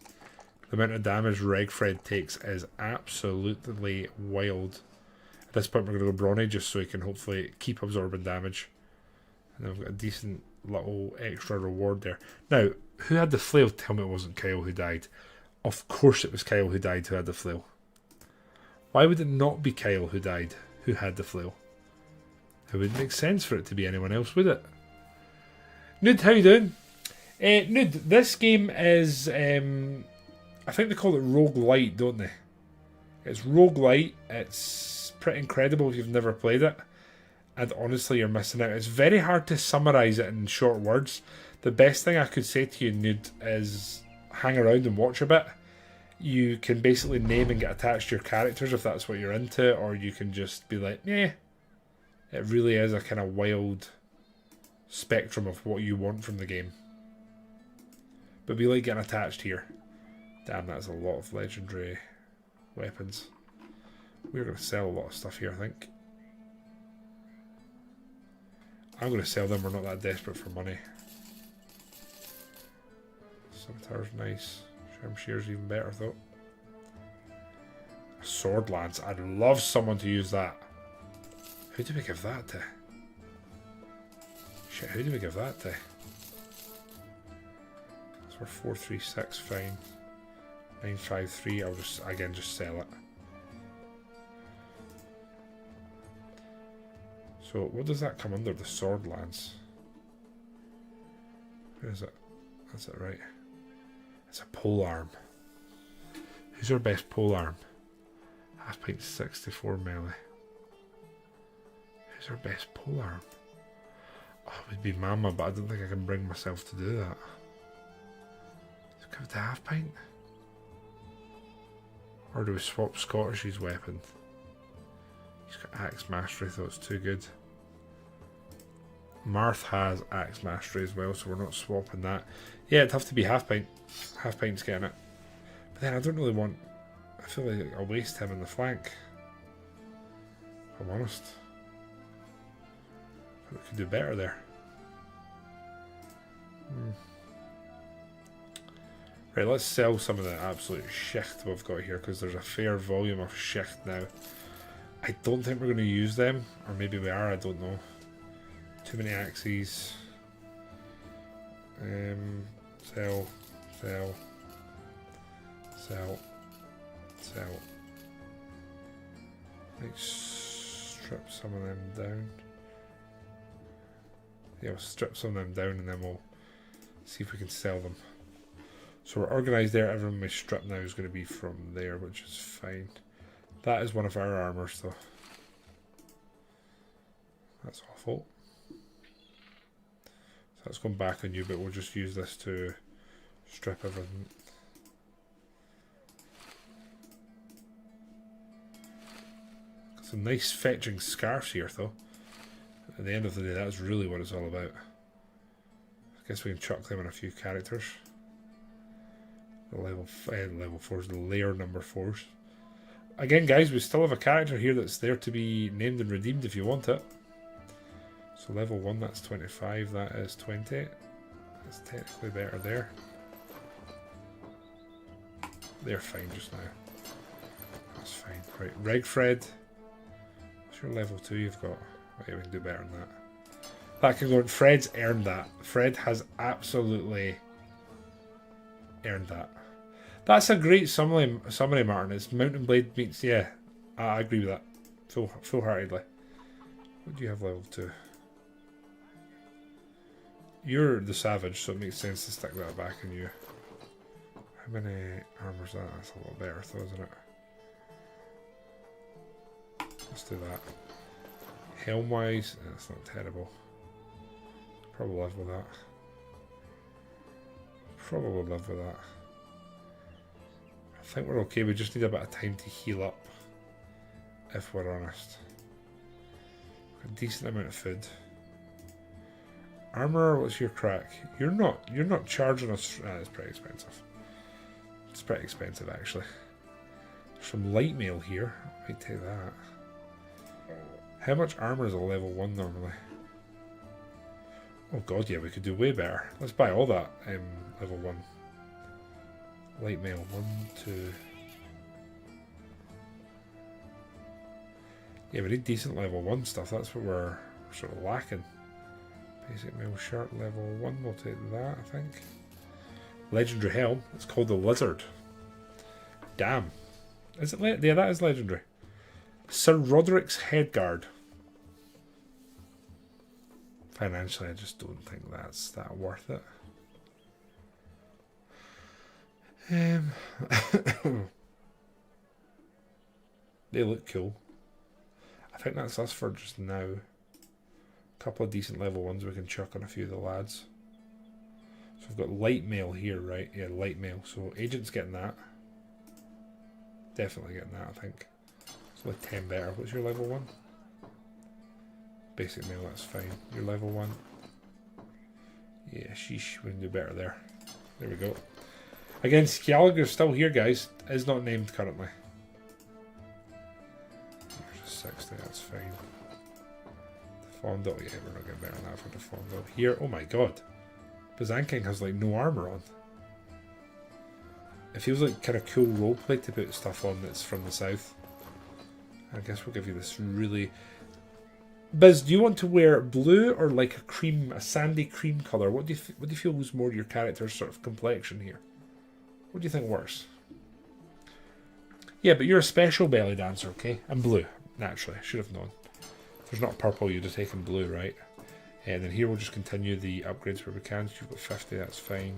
A: the amount of damage Regfred takes is absolutely wild. At this point we're going to go brawny just so he can hopefully keep absorbing damage. And then we've got a decent little extra reward there. Now, who had the flail? Tell me it wasn't Kyle who died. Of course it was Kyle who died who had the flail. Why would it not be Kyle who died who had the flail? It wouldn't make sense for it to be anyone else, would it? Nud, how you doing? Nud, this game is, I think they call it roguelite, don't they? It's roguelite. It's pretty incredible if you've never played it. And honestly, you're missing out. It's very hard to summarise it in short words. The best thing I could say to you, Nud, is hang around and watch a bit. You can basically name and get attached to your characters if that's what you're into, or you can just be like, yeah. It really is a kind of wild spectrum of what you want from the game. But we like getting attached here. Damn, that's a lot of legendary weapons. We're going to sell a lot of stuff here, I think. I'm going to sell them. We're not that desperate for money. Scimitar's nice. Shamshir's even better, though. A sword lance. I'd love someone to use that. Who do we give that to? Shit, who do we give that to? So we're 436, fine. 953, I'll just, again, just sell it. So, what does that come under? The sword lance. Who is it? That's it, right. It's a polearm. Who's our best polearm? Half pint 64 melee. Who's our best polearm? Oh, it would be Mama, but I don't think I can bring myself to do that. So with the half pint? Or do we swap Scottish's weapon? He's got Axe Mastery, so it's too good. Marth has Axe Mastery as well, so we're not swapping that. Yeah, it'd have to be half pint. Half pint's getting it. But then I don't really want... I feel like I'll waste him in the flank. If I'm honest. I could do better there. Right, let's sell some of the absolute shit we've got here, because there's a fair volume of shit now. I don't think we're going to use them, or maybe we are, I don't know. Too many axes. Sell, sell, sell, sell. Let's strip some of them down. Yeah, we'll strip some of them down and then we'll see if we can sell them. So we're organised there. Everyone we strip now is going to be from there, which is fine. That is one of our armours though. That's awful. So that's gone back on you, but we'll just use this to strip everything. Got some nice fetching scarves here though. At the end of the day, that's really what it's all about. I guess we can chuck them in a few characters. The level 4s, the layer number 4s. Again, guys, we still have a character here that's there to be named and redeemed if you want it. So level 1, that's 25, that is 20. That's technically better there. They're fine just now. That's fine. Right, Regfred. What's your level 2 you've got? Oh, yeah, we can do better than that. That can go in. Fred's earned that. Fred has absolutely earned that. That's a great summary, Martin. It's Mountain Blade meets, yeah. I agree with that. Full-heartedly. What do you have level 2? You're the savage, so it makes sense to stick that back in you. How many armors is that? That's a little better though, isn't it? Let's do that. Helm-wise, that's not terrible. Probably live with that. Probably live with that. I think we're okay, we just need a bit of time to heal up. If we're honest. A decent amount of food. Armor, what's your crack? You're not charging us. It's pretty expensive. It's pretty expensive actually. There's some light mail here. I might take that. How much armor is a level 1 normally? Oh god, yeah, we could do way better. Let's buy all that level 1. Light mail, 1, 2. Yeah, we need decent level 1 stuff. That's what we're sort of lacking. Basic mail shirt, level 1. We'll take that, I think. Legendary helm. It's called the Lizard. Damn. Is it? Yeah, that is legendary. Sir Roderick's Headguard. Financially, I just don't think that's that worth it. They look cool. I think that's us for just now. A couple of decent level 1s we can chuck on a few of the lads. So we've got light mail here, right? Yeah, light mail. So agent's getting that. Definitely getting that, I think. It's only 10 better. What's your level 1? Basic mail, that's fine. Your level 1. Yeah, sheesh, we can do better there. There we go. Again, Scumbaggery's still here, guys. Is not named currently. There's a 60, that's fine. The Fondle, yeah, we're not getting better than that for the Fondle. Here, oh my god. Bazanking has like no armour on. It feels like kind of cool roleplay to put stuff on that's from the south. I guess we'll give you this really... Biz, do you want to wear blue or like a sandy cream colour? What do you feel is more your character's sort of complexion here? What do you think works? Yeah, but you're a special belly dancer, okay? And blue, naturally. I should have known. If there's not purple, you'd have taken blue, right? And then here we'll just continue the upgrades where we can. So you've got 50, that's fine.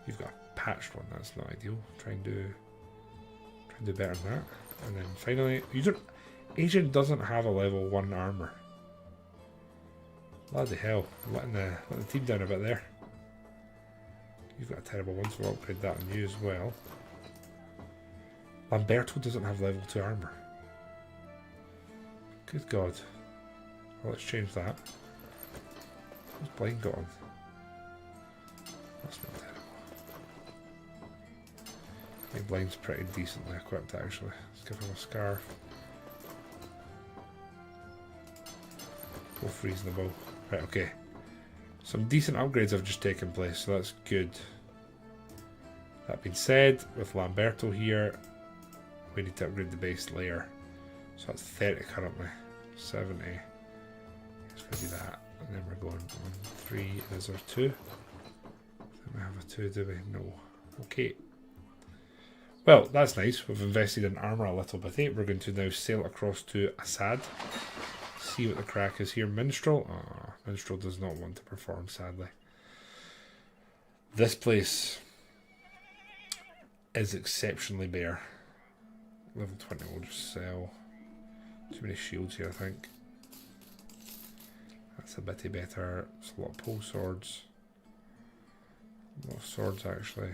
A: You've got a patched one, that's not ideal. Try and do better than that. And then finally, Agent doesn't have a level 1 armour. Bloody hell, letting the team down a bit there. You've got a terrible one, so we'll upgrade that on you as well. Lamberto doesn't have level 2 armor. Good God. Well, let's change that. What's Blind got on? That's not terrible. I think Blind's pretty decently equipped actually. Let's give him a scarf. Both reasonable. Right, okay. Some decent upgrades have just taken place, so that's good. That being said, with Lamberto here, we need to upgrade the base layer. So that's 30 currently. 70. Let's do that. And then we're going 1, 3. Is there 2? Then we have a 2, do we? No. Okay. Well, that's nice. We've invested in armour a little bit. We're going to now sail across to Assad. See what the crack is here. Minstrel? Oh, Minstrel does not want to perform, sadly. This place is exceptionally bare. Level 20 will just sell. Too many shields here, I think. That's a bitty better. It's a lot of pole swords. A lot of swords, actually.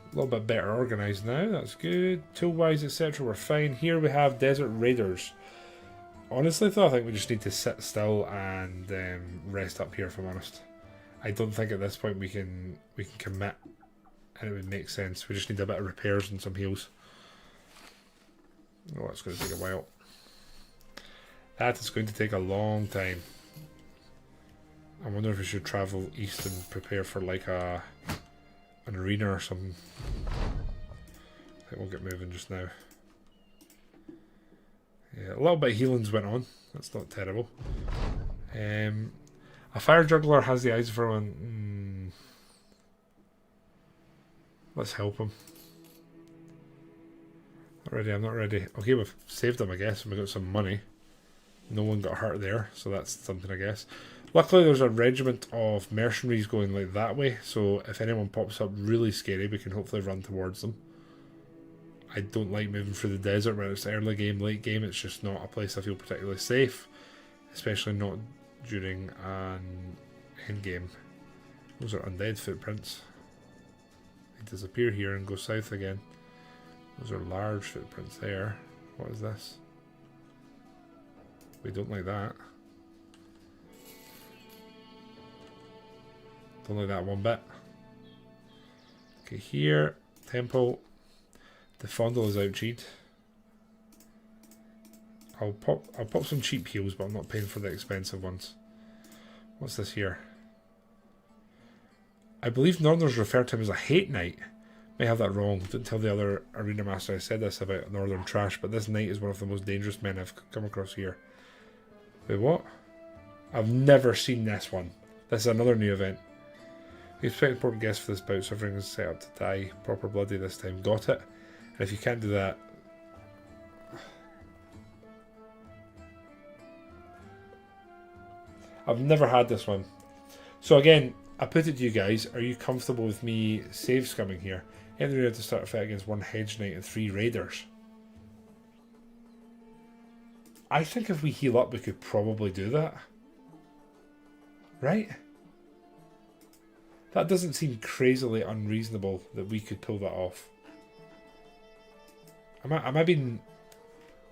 A: A little bit better organised now, that's good. Tool-wise, etc. we're fine. Here we have Desert Raiders. Honestly though, I think we just need to sit still and rest up here, if I'm honest. I don't think at this point we can commit, and it would make sense. We just need a bit of repairs and some heals. Oh, that's going to take a while. That is going to take a long time. I wonder if we should travel east and prepare for like an arena or something. I think we'll get moving just now. Yeah, a little bit of healings went on. That's not terrible. A fire juggler has the eyes for one. Let's help him. Not ready, I'm not ready. Okay, we've saved him, I guess, and we got some money. No one got hurt there, so that's something, I guess. Luckily, there's a regiment of mercenaries going like that way, so if anyone pops up really scary, we can hopefully run towards them. I don't like moving through the desert when it's early game, late game. It's just not a place I feel particularly safe, especially not during an end game. Those are undead footprints. They disappear here and go south again. Those are large footprints there. What is this? We don't like that. Don't like that one bit. Okay, here, temple. The fondle is emptied. I'll pop some cheap heals, but I'm not paying for the expensive ones. What's this here? I believe Northerners refer to him as a hate knight. May have that wrong. Didn't tell the other arena master I said this about Northern trash, but this knight is one of the most dangerous men I've come across here. Wait, what? I've never seen this one. This is another new event. We expect important guests for this bout, so everything is set up to die. Proper bloody this time. Got it. And if you can't do that... I've never had this one. So again, I put it to you guys, are you comfortable with me save scumming here? And we have to start a fight against 1 hedge knight and 3 raiders. I think if we heal up, we could probably do that. Right? That doesn't seem crazily unreasonable that we could pull that off. Am I being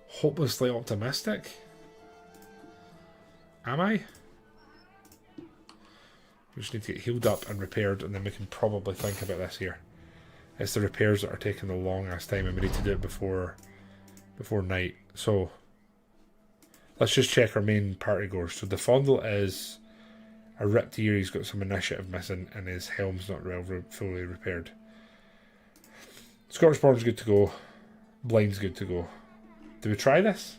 A: hopelessly optimistic? Am I? We just need to get healed up and repaired, and then we can probably think about this here. It's the repairs that are taking the longest time, and we need to do it before night. So let's just check our main party goers. So the fondle is a ripped ear. He's got some initiative missing, and his helm's not fully repaired. Scorchborn's good to go. Blind's good to go. Do we try this?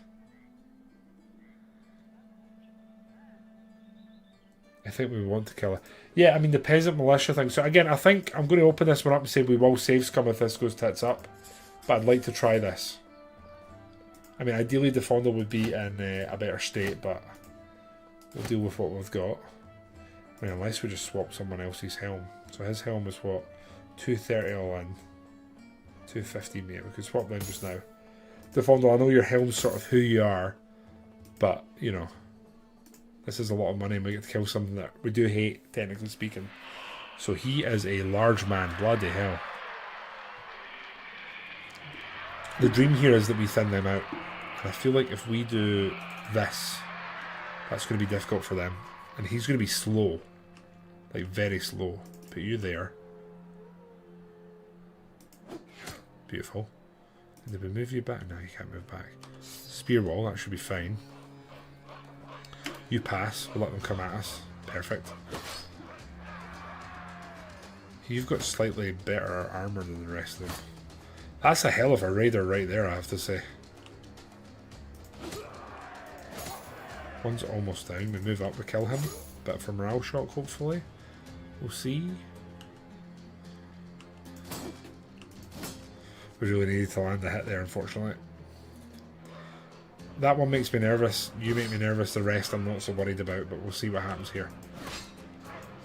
A: I think we want to kill it. Yeah, I mean the peasant militia thing. So again, I think I'm going to open this one up and say we will save scum if this goes tits up. But I'd like to try this. I mean, ideally the fondle would be in a better state, but we'll deal with what we've got. I mean, unless we just swap someone else's helm. So his helm is what? 230 all in. 250 mate. We could swap them just now. The fondle, I know your helm's sort of who you are. But, you know, this is a lot of money and we get to kill something that we do hate, technically speaking. So he is a large man. Bloody hell. The dream here is that we thin them out. And I feel like if we do this, that's going to be difficult for them. And he's going to be slow. Like, very slow. Put you there. Beautiful. And did we move you back? No, you can't move back. Spear wall, that should be fine. You pass. We'll let them come at us. Perfect. You've got slightly better armour than the rest of them. That's a hell of a raider right there, I have to say. One's almost down. We move up to kill him. Bit of a morale shock, hopefully. We'll see. We really needed to land a hit there, unfortunately. That one makes me nervous. You make me nervous. The rest I'm not so worried about, but we'll see what happens here.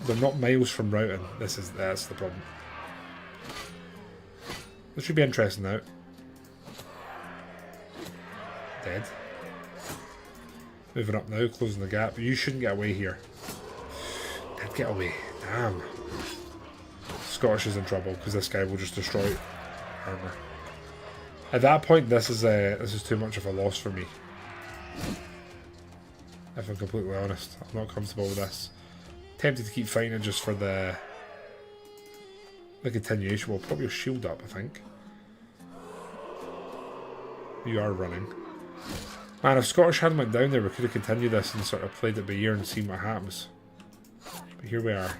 A: They're not miles from routing. That's the problem. This should be interesting now. Dead. Moving up now, closing the gap. You shouldn't get away here. Did get away. Damn. Scottish is in trouble because this guy will just destroy armour. At that point, this is too much of a loss for me. If I'm completely honest, I'm not comfortable with this. Tempted to keep fighting it just for the continuation. We'll probably shield up, I think. You are running. Man, if Scottish hadn't went down there, we could have continued this and sort of played it by ear and seen what happens. But here we are.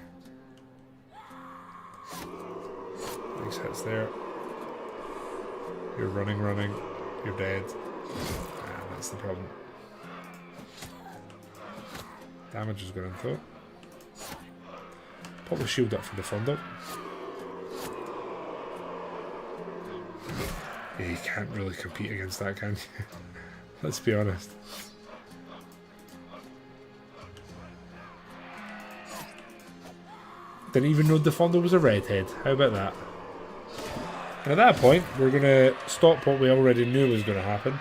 A: Nice hits there. You're running. You're dead. Ah, that's the problem. Damage is going into it. Pop the shield up for the Fundle. Yeah, you can't really compete against that, can you? Let's be honest. Didn't even know the Fundle was a redhead. How about that? And at that point, we're going to stop what we already knew was going to happen.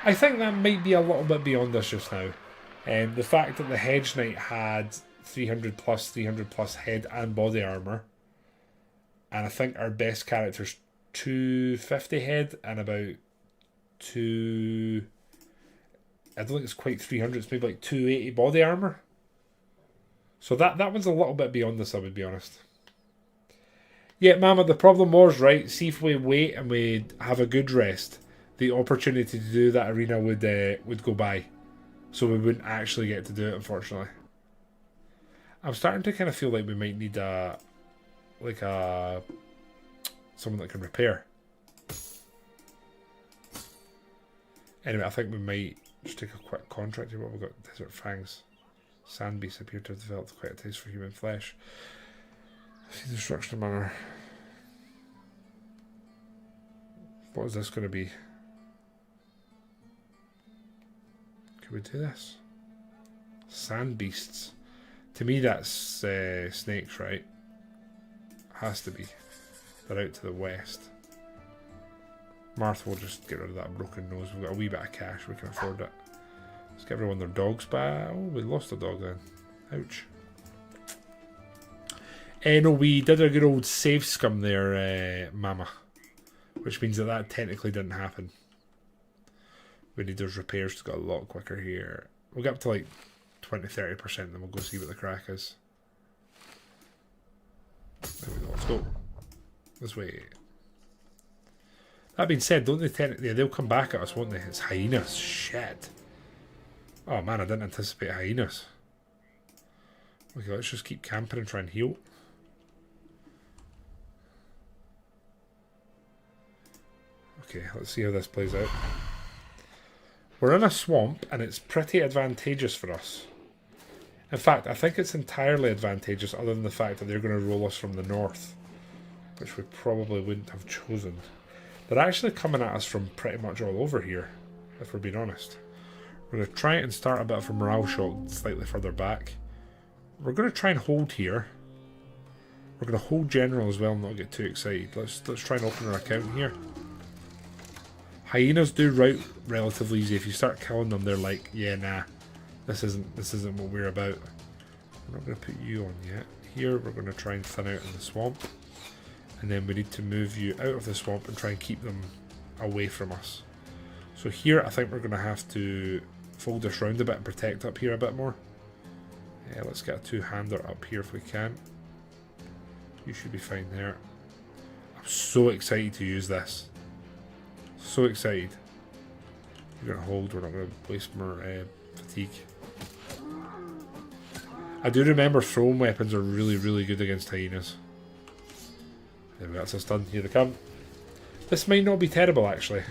A: I think that might be a little bit beyond us just now. The fact that the Hedge Knight had 300 plus head and body armour. And I think our best character's 250 head and about I don't think it's quite 300, it's maybe like 280 body armour. So that one's a little bit beyond us, I would be honest. Yeah, Mama, the problem was, right, see if we wait and we have a good rest, the opportunity to do that arena would go by. So we wouldn't actually get to do it, unfortunately. I'm starting to kind of feel like we might need someone that can repair. Anyway, I think we might just take a quick contract here. What we've got? Desert Fangs. Sand beasts appear to have developed quite a taste for human flesh. See destruction manner. What is this going to be? Can we do this? Sand beasts. To me, that's snakes, right? Has to be. They're out to the west. Martha will just get rid of that broken nose. We've got a wee bit of cash. We can afford it. Let's get everyone their dogs back. Oh, we lost a dog then. Ouch. No, we did a good old save scum there, Mama. Which means that technically didn't happen. We need those repairs to go a lot quicker here. We'll get up to like 20-30%, then we'll go see what the crack is. There we go, let's go. This way. That being said, don't they they'll come back at us, won't they? It's hyenas. Shit. Oh man, I didn't anticipate hyenas. Okay, let's just keep camping and try and heal. Okay, let's see how this plays out. We're in a swamp and it's pretty advantageous for us. In fact, I think it's entirely advantageous other than the fact that they're going to roll us from the north, which we probably wouldn't have chosen. They're actually coming at us from pretty much all over here, if we're being honest. We're going to try and start a bit of a morale shock slightly further back. We're going to try and hold here. We're going to hold general as well and not get too excited. Let's try and open our account here. Hyenas do rout relatively easy. If you start killing them, they're like, yeah, nah, this isn't what we're about. We're not going to put you on yet. Here we're going to try and thin out in the swamp, and then we need to move you out of the swamp and try and keep them away from us. So here I think we're going to have to fold this round a bit and protect up here a bit more. Yeah, let's get a two-hander up here if we can. You should be fine there. I'm so excited to use this. So excited. We're going to hold, we're not going to waste more fatigue. I do remember throwing weapons are really, really good against hyenas. There we go, that's us done. Here they come. This might not be terrible actually.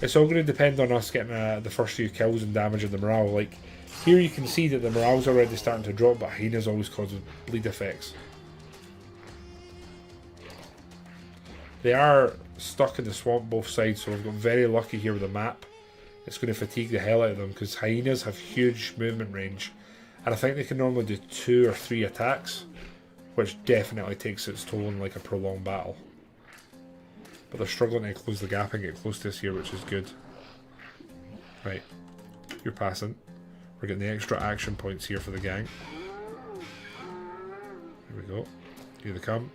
A: It's all going to depend on us getting the first few kills and damaging the morale. Like, here you can see that the morale's already starting to drop, but hyenas always causes bleed effects. They are stuck in the swamp both sides, so we've got very lucky here with the map. It's going to fatigue the hell out of them because hyenas have huge movement range, and I think they can normally do 2 or 3 attacks, which definitely takes its toll in like a prolonged battle. But they're struggling to close the gap and get close to us here, which is good. Right, you're passing. We're getting the extra action points here for the gang. Here we go. Here they come.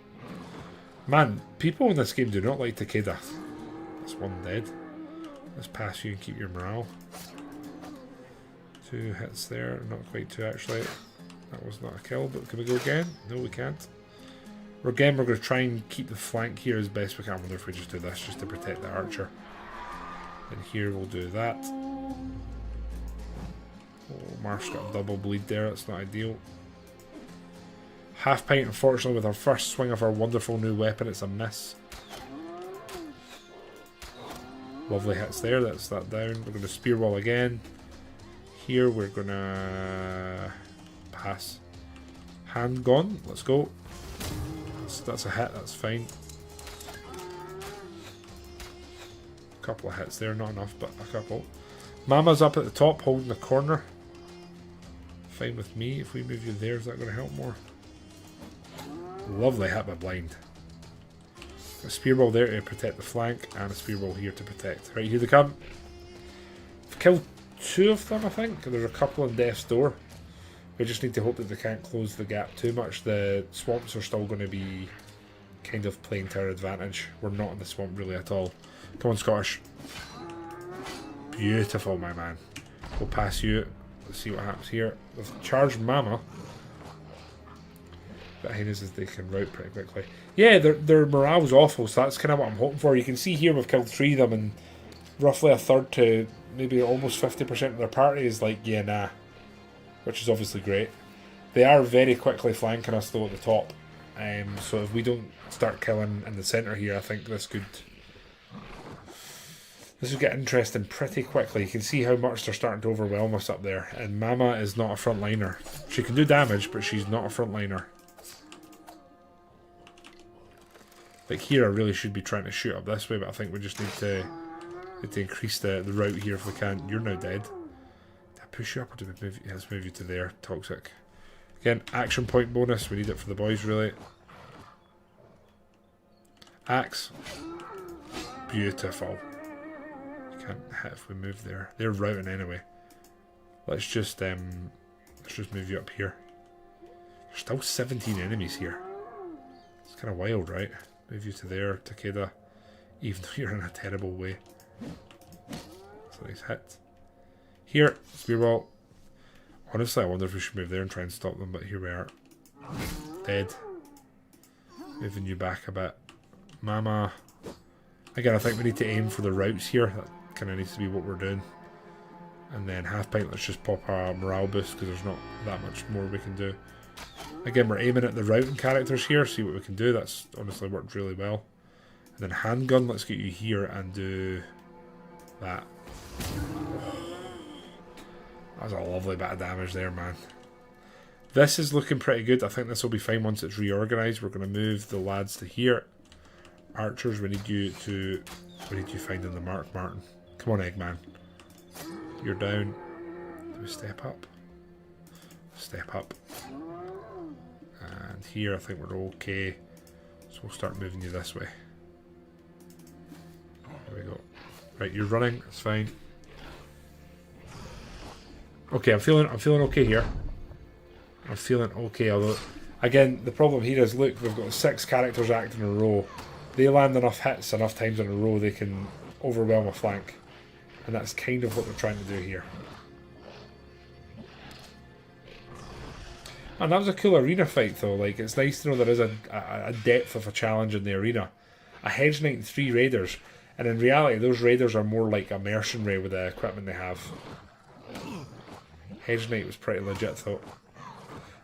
A: Man, people in this game do not like Takeda. That's one dead. Let's pass you and keep your morale. 2 hits there. Not quite 2 actually. That was not a kill, but can we go again? No, we can't. Again, we're going to try and keep the flank here as best we can. I wonder if we just do this just to protect the archer. And here we'll do that. Oh, Marf's got a double bleed there. That's not ideal. Half pint, unfortunately, with our first swing of our wonderful new weapon, it's a miss. Lovely hits there. That's that down. We're going to spear wall again. Here we're going to pass. Hand gone. Let's go. That's a hit. That's fine. A couple of hits there. Not enough, but a couple. Mama's up at the top holding the corner. Fine with me. If we move you there, is that going to help more? Lovely hit by blind. A spear ball there to protect the flank, and a spear ball here to protect. Right, here they come. I've killed 2 of them, I think. There's a couple on death's door. We just need to hope that they can't close the gap too much. The swamps are still going to be kind of playing to our advantage. We're not in the swamp really at all. Come on, Scottish. Beautiful, my man. We'll pass you. Let's see what happens here. With charged Mama. But hyenas as they can rout pretty quickly. Yeah, their morale's awful, so that's kind of what I'm hoping for. You can see here we've killed 3 of them, and roughly a third to maybe almost 50% of their party is like, yeah, nah. Which is obviously great. They are very quickly flanking us though at the top. So if we don't start killing in the centre here, I think this will get interesting pretty quickly. You can see how much they're starting to overwhelm us up there. And Mama is not a frontliner. She can do damage, but she's not a frontliner. Like here, I really should be trying to shoot up this way, but I think we just need to increase the route here if we can. You're now dead. Did I push you up or did we move you? Let's move you to there. Toxic. Again, action point bonus. We need it for the boys, really. Axe. Beautiful. You can't hit if we move there. They're routing anyway. Let's just move you up here. There's still 17 enemies here. It's kind of wild, right? Move you to there, Takeda, even though you're in a terrible way. That's a nice hit. Here, spearball. Honestly, I wonder if we should move there and try and stop them, but here we are. Dead. Moving you back a bit. Mama. Again, I think we need to aim for the routes here. That kind of needs to be what we're doing. And then half pint, let's just pop a morale boost because there's not that much more we can do. Again, we're aiming at the routing characters here, see what we can do. That's honestly worked really well. And then handgun, let's get you here and do that. That was a lovely bit of damage there, man. This is looking pretty good. I think this will be fine once it's reorganised. We're going to move the lads to here. Archers, we need you finding the mark, Martin. Come on, Eggman. You're down. Do we step up? Step up. And here I think we're okay. So we'll start moving you this way. There we go. Right, you're running. It's fine. Okay, I'm feeling okay here. I'm feeling okay, although again the problem here is look, we've got 6 characters acting in a row. They land enough hits enough times in a row they can overwhelm a flank. And that's kind of what they're trying to do here. And that was a cool arena fight though, like it's nice to know there is a depth of a challenge in the arena. A Hedge Knight and 3 Raiders, and in reality those Raiders are more like a mercenary with the equipment they have. Hedge Knight was pretty legit though.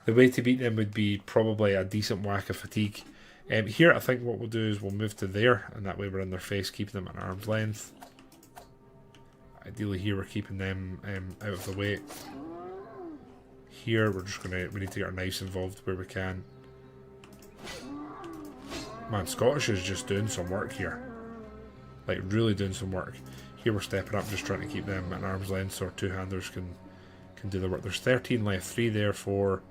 A: The way to beat them would be probably a decent whack of fatigue. Here I think what we'll do is we'll move to there, and that way we're in their face, keeping them at arm's length. Ideally here we're keeping them out of the way. Here we need to get our knives involved where we can. Man, Scottish is just doing some work here. Like really doing some work. Here we're stepping up, just trying to keep them at arm's length so our two-handers can do the work. There's 13 left, 3 there, 4,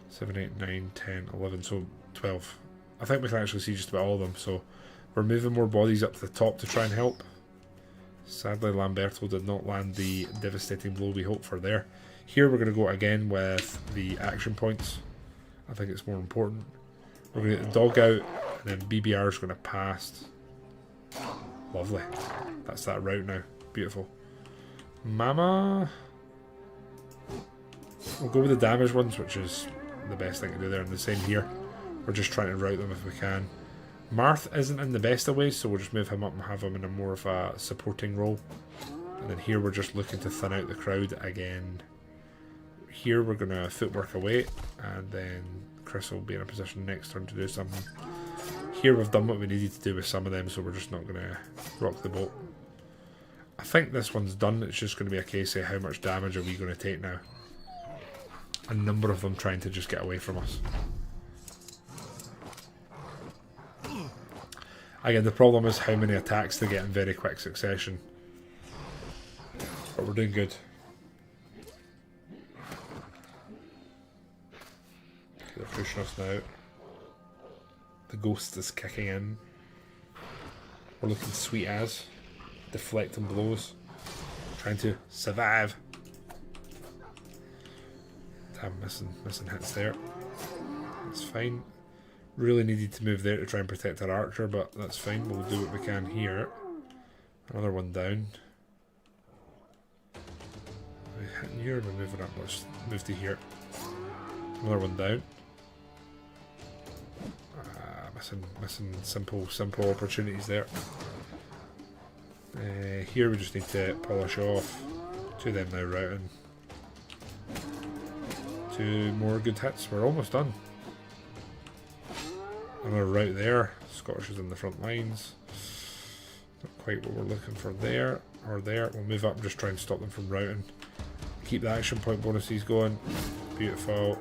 A: 7, 8, 9, 10, 11, so 12. I think we can actually see just about all of them, so we're moving more bodies up to the top to try and help. Sadly, Lamberto did not land the devastating blow we hoped for there. Here we're going to go again with the action points. I think it's more important. We're going to get the dog out, and then BBR is going to pass. Lovely. That's that route now. Beautiful. Mama. We'll go with the damage ones, which is the best thing to do there, and the same here. We're just trying to route them if we can. Marth isn't in the best of ways, so we'll just move him up and have him in a more of a supporting role. And then here we're just looking to thin out the crowd again. Here we're going to footwork away, and then Chris will be in a position next turn to do something. Here we've done what we needed to do with some of them, so we're just not going to rock the boat. I think this one's done. It's just going to be a case of how much damage are we going to take now. A number of them trying to just get away from us. Again, the problem is how many attacks they get in very quick succession. But we're doing good. Okay, they're pushing us now. The ghost is kicking in. We're looking sweet as. Deflecting blows. Trying to survive. Damn, missing hits there. That's fine. Really needed to move there to try and protect our archer, but that's fine. We'll do what we can here. Another one down. Are we hitting here? We're moving up. Let's move to here. Another one down. Missing simple opportunities there. Here we just need to polish off. 2 of them now routing. 2 more good hits. We're almost done. Another route there. Scottish is in the front lines. Not quite what we're looking for there or there. We'll move up and just try and stop them from routing. Keep the action point bonuses going. Beautiful.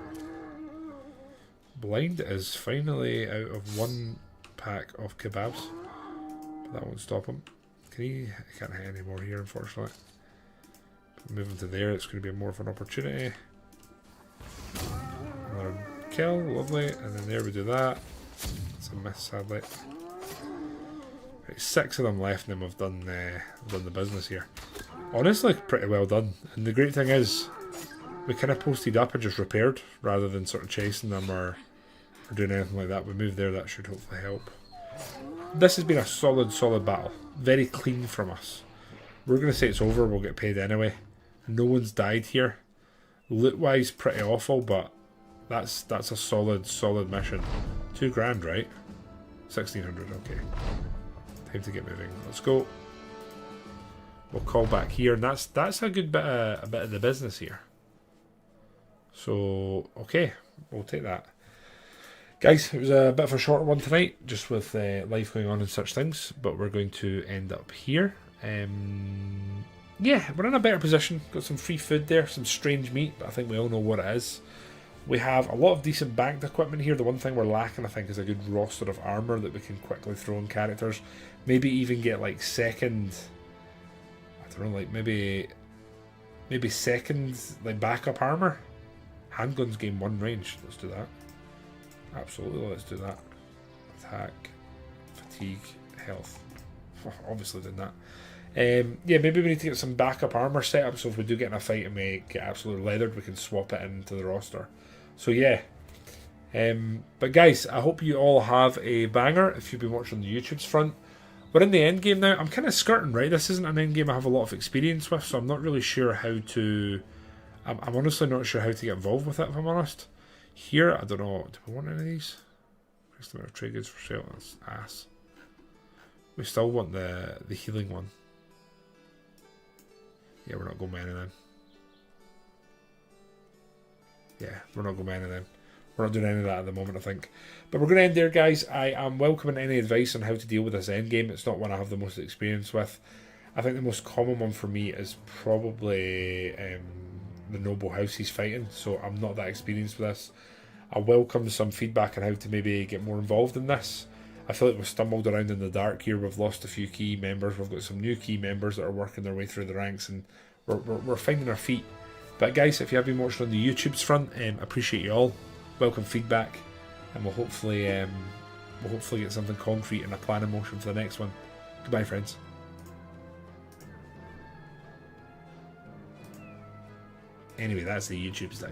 A: Blind is finally out of 1 pack of kebabs. But that won't stop him. He can't hit any more here, unfortunately. Moving to there, it's going to be more of an opportunity. Another kill, lovely. And then there we do that. It's a miss, sadly. Right, 6 of them left, and then we've done the business here. Honestly, pretty well done. And the great thing is, we kind of posted up and just repaired, rather than sort of chasing them or doing anything like that. We moved there, that should hopefully help. This has been a solid battle. Very clean from us. We're going to say it's over, we'll get paid anyway. No one's died here. Loot-wise, pretty awful, but that's a solid mission. 2 grand, right? 1600, okay. Time to get moving. Let's go. We'll call back here, and that's a good bit of the business here. So, okay, we'll take that. Guys, it was a bit of a short one tonight, just with life going on and such things, but we're going to end up here. Yeah, we're in a better position. Got some free food there, some strange meat, but I think we all know what it is. We have a lot of decent banked equipment here. The one thing we're lacking, I think, is a good roster of armour that we can quickly throw in characters. Maybe even get like second, I don't know, like maybe second like backup armour. Handguns gain 1 range. Let's do that. Absolutely, let's do that. Attack, fatigue, health. Obviously did that. Yeah, maybe we need to get some backup armor set up, so if we do get in a fight and we get absolutely leathered, we can swap it into the roster. So yeah. But guys, I hope you all have a banger if you've been watching the YouTube's front. We're in the end game now. I'm kind of skirting, right? This isn't an end game I have a lot of experience with, so I'm not really sure how to... I'm honestly not sure how to get involved with it, if I'm honest. Here, I don't know. Do we want any of these? Increase the amount of trade goods for sale. That's ass. We still want the healing one. Yeah, we're not going with any of them. Yeah, we're not going with any of them. We're not doing any of that at the moment, I think. But we're going to end there, guys. I am welcoming any advice on how to deal with this endgame. It's not one I have the most experience with. I think the most common one for me is probably the noble house he's fighting. So I'm not that experienced with this. I welcome some feedback on how to maybe get more involved in this. I feel like we've stumbled around in the dark here. We've lost a few key members. We've got some new key members that are working their way through the ranks, and we're finding our feet. But guys, if you have been watching on the YouTube's front, appreciate you all. Welcome feedback, and we'll hopefully get something concrete and a plan in motion for the next one. Goodbye, friends. Anyway, that's the YouTube's thing.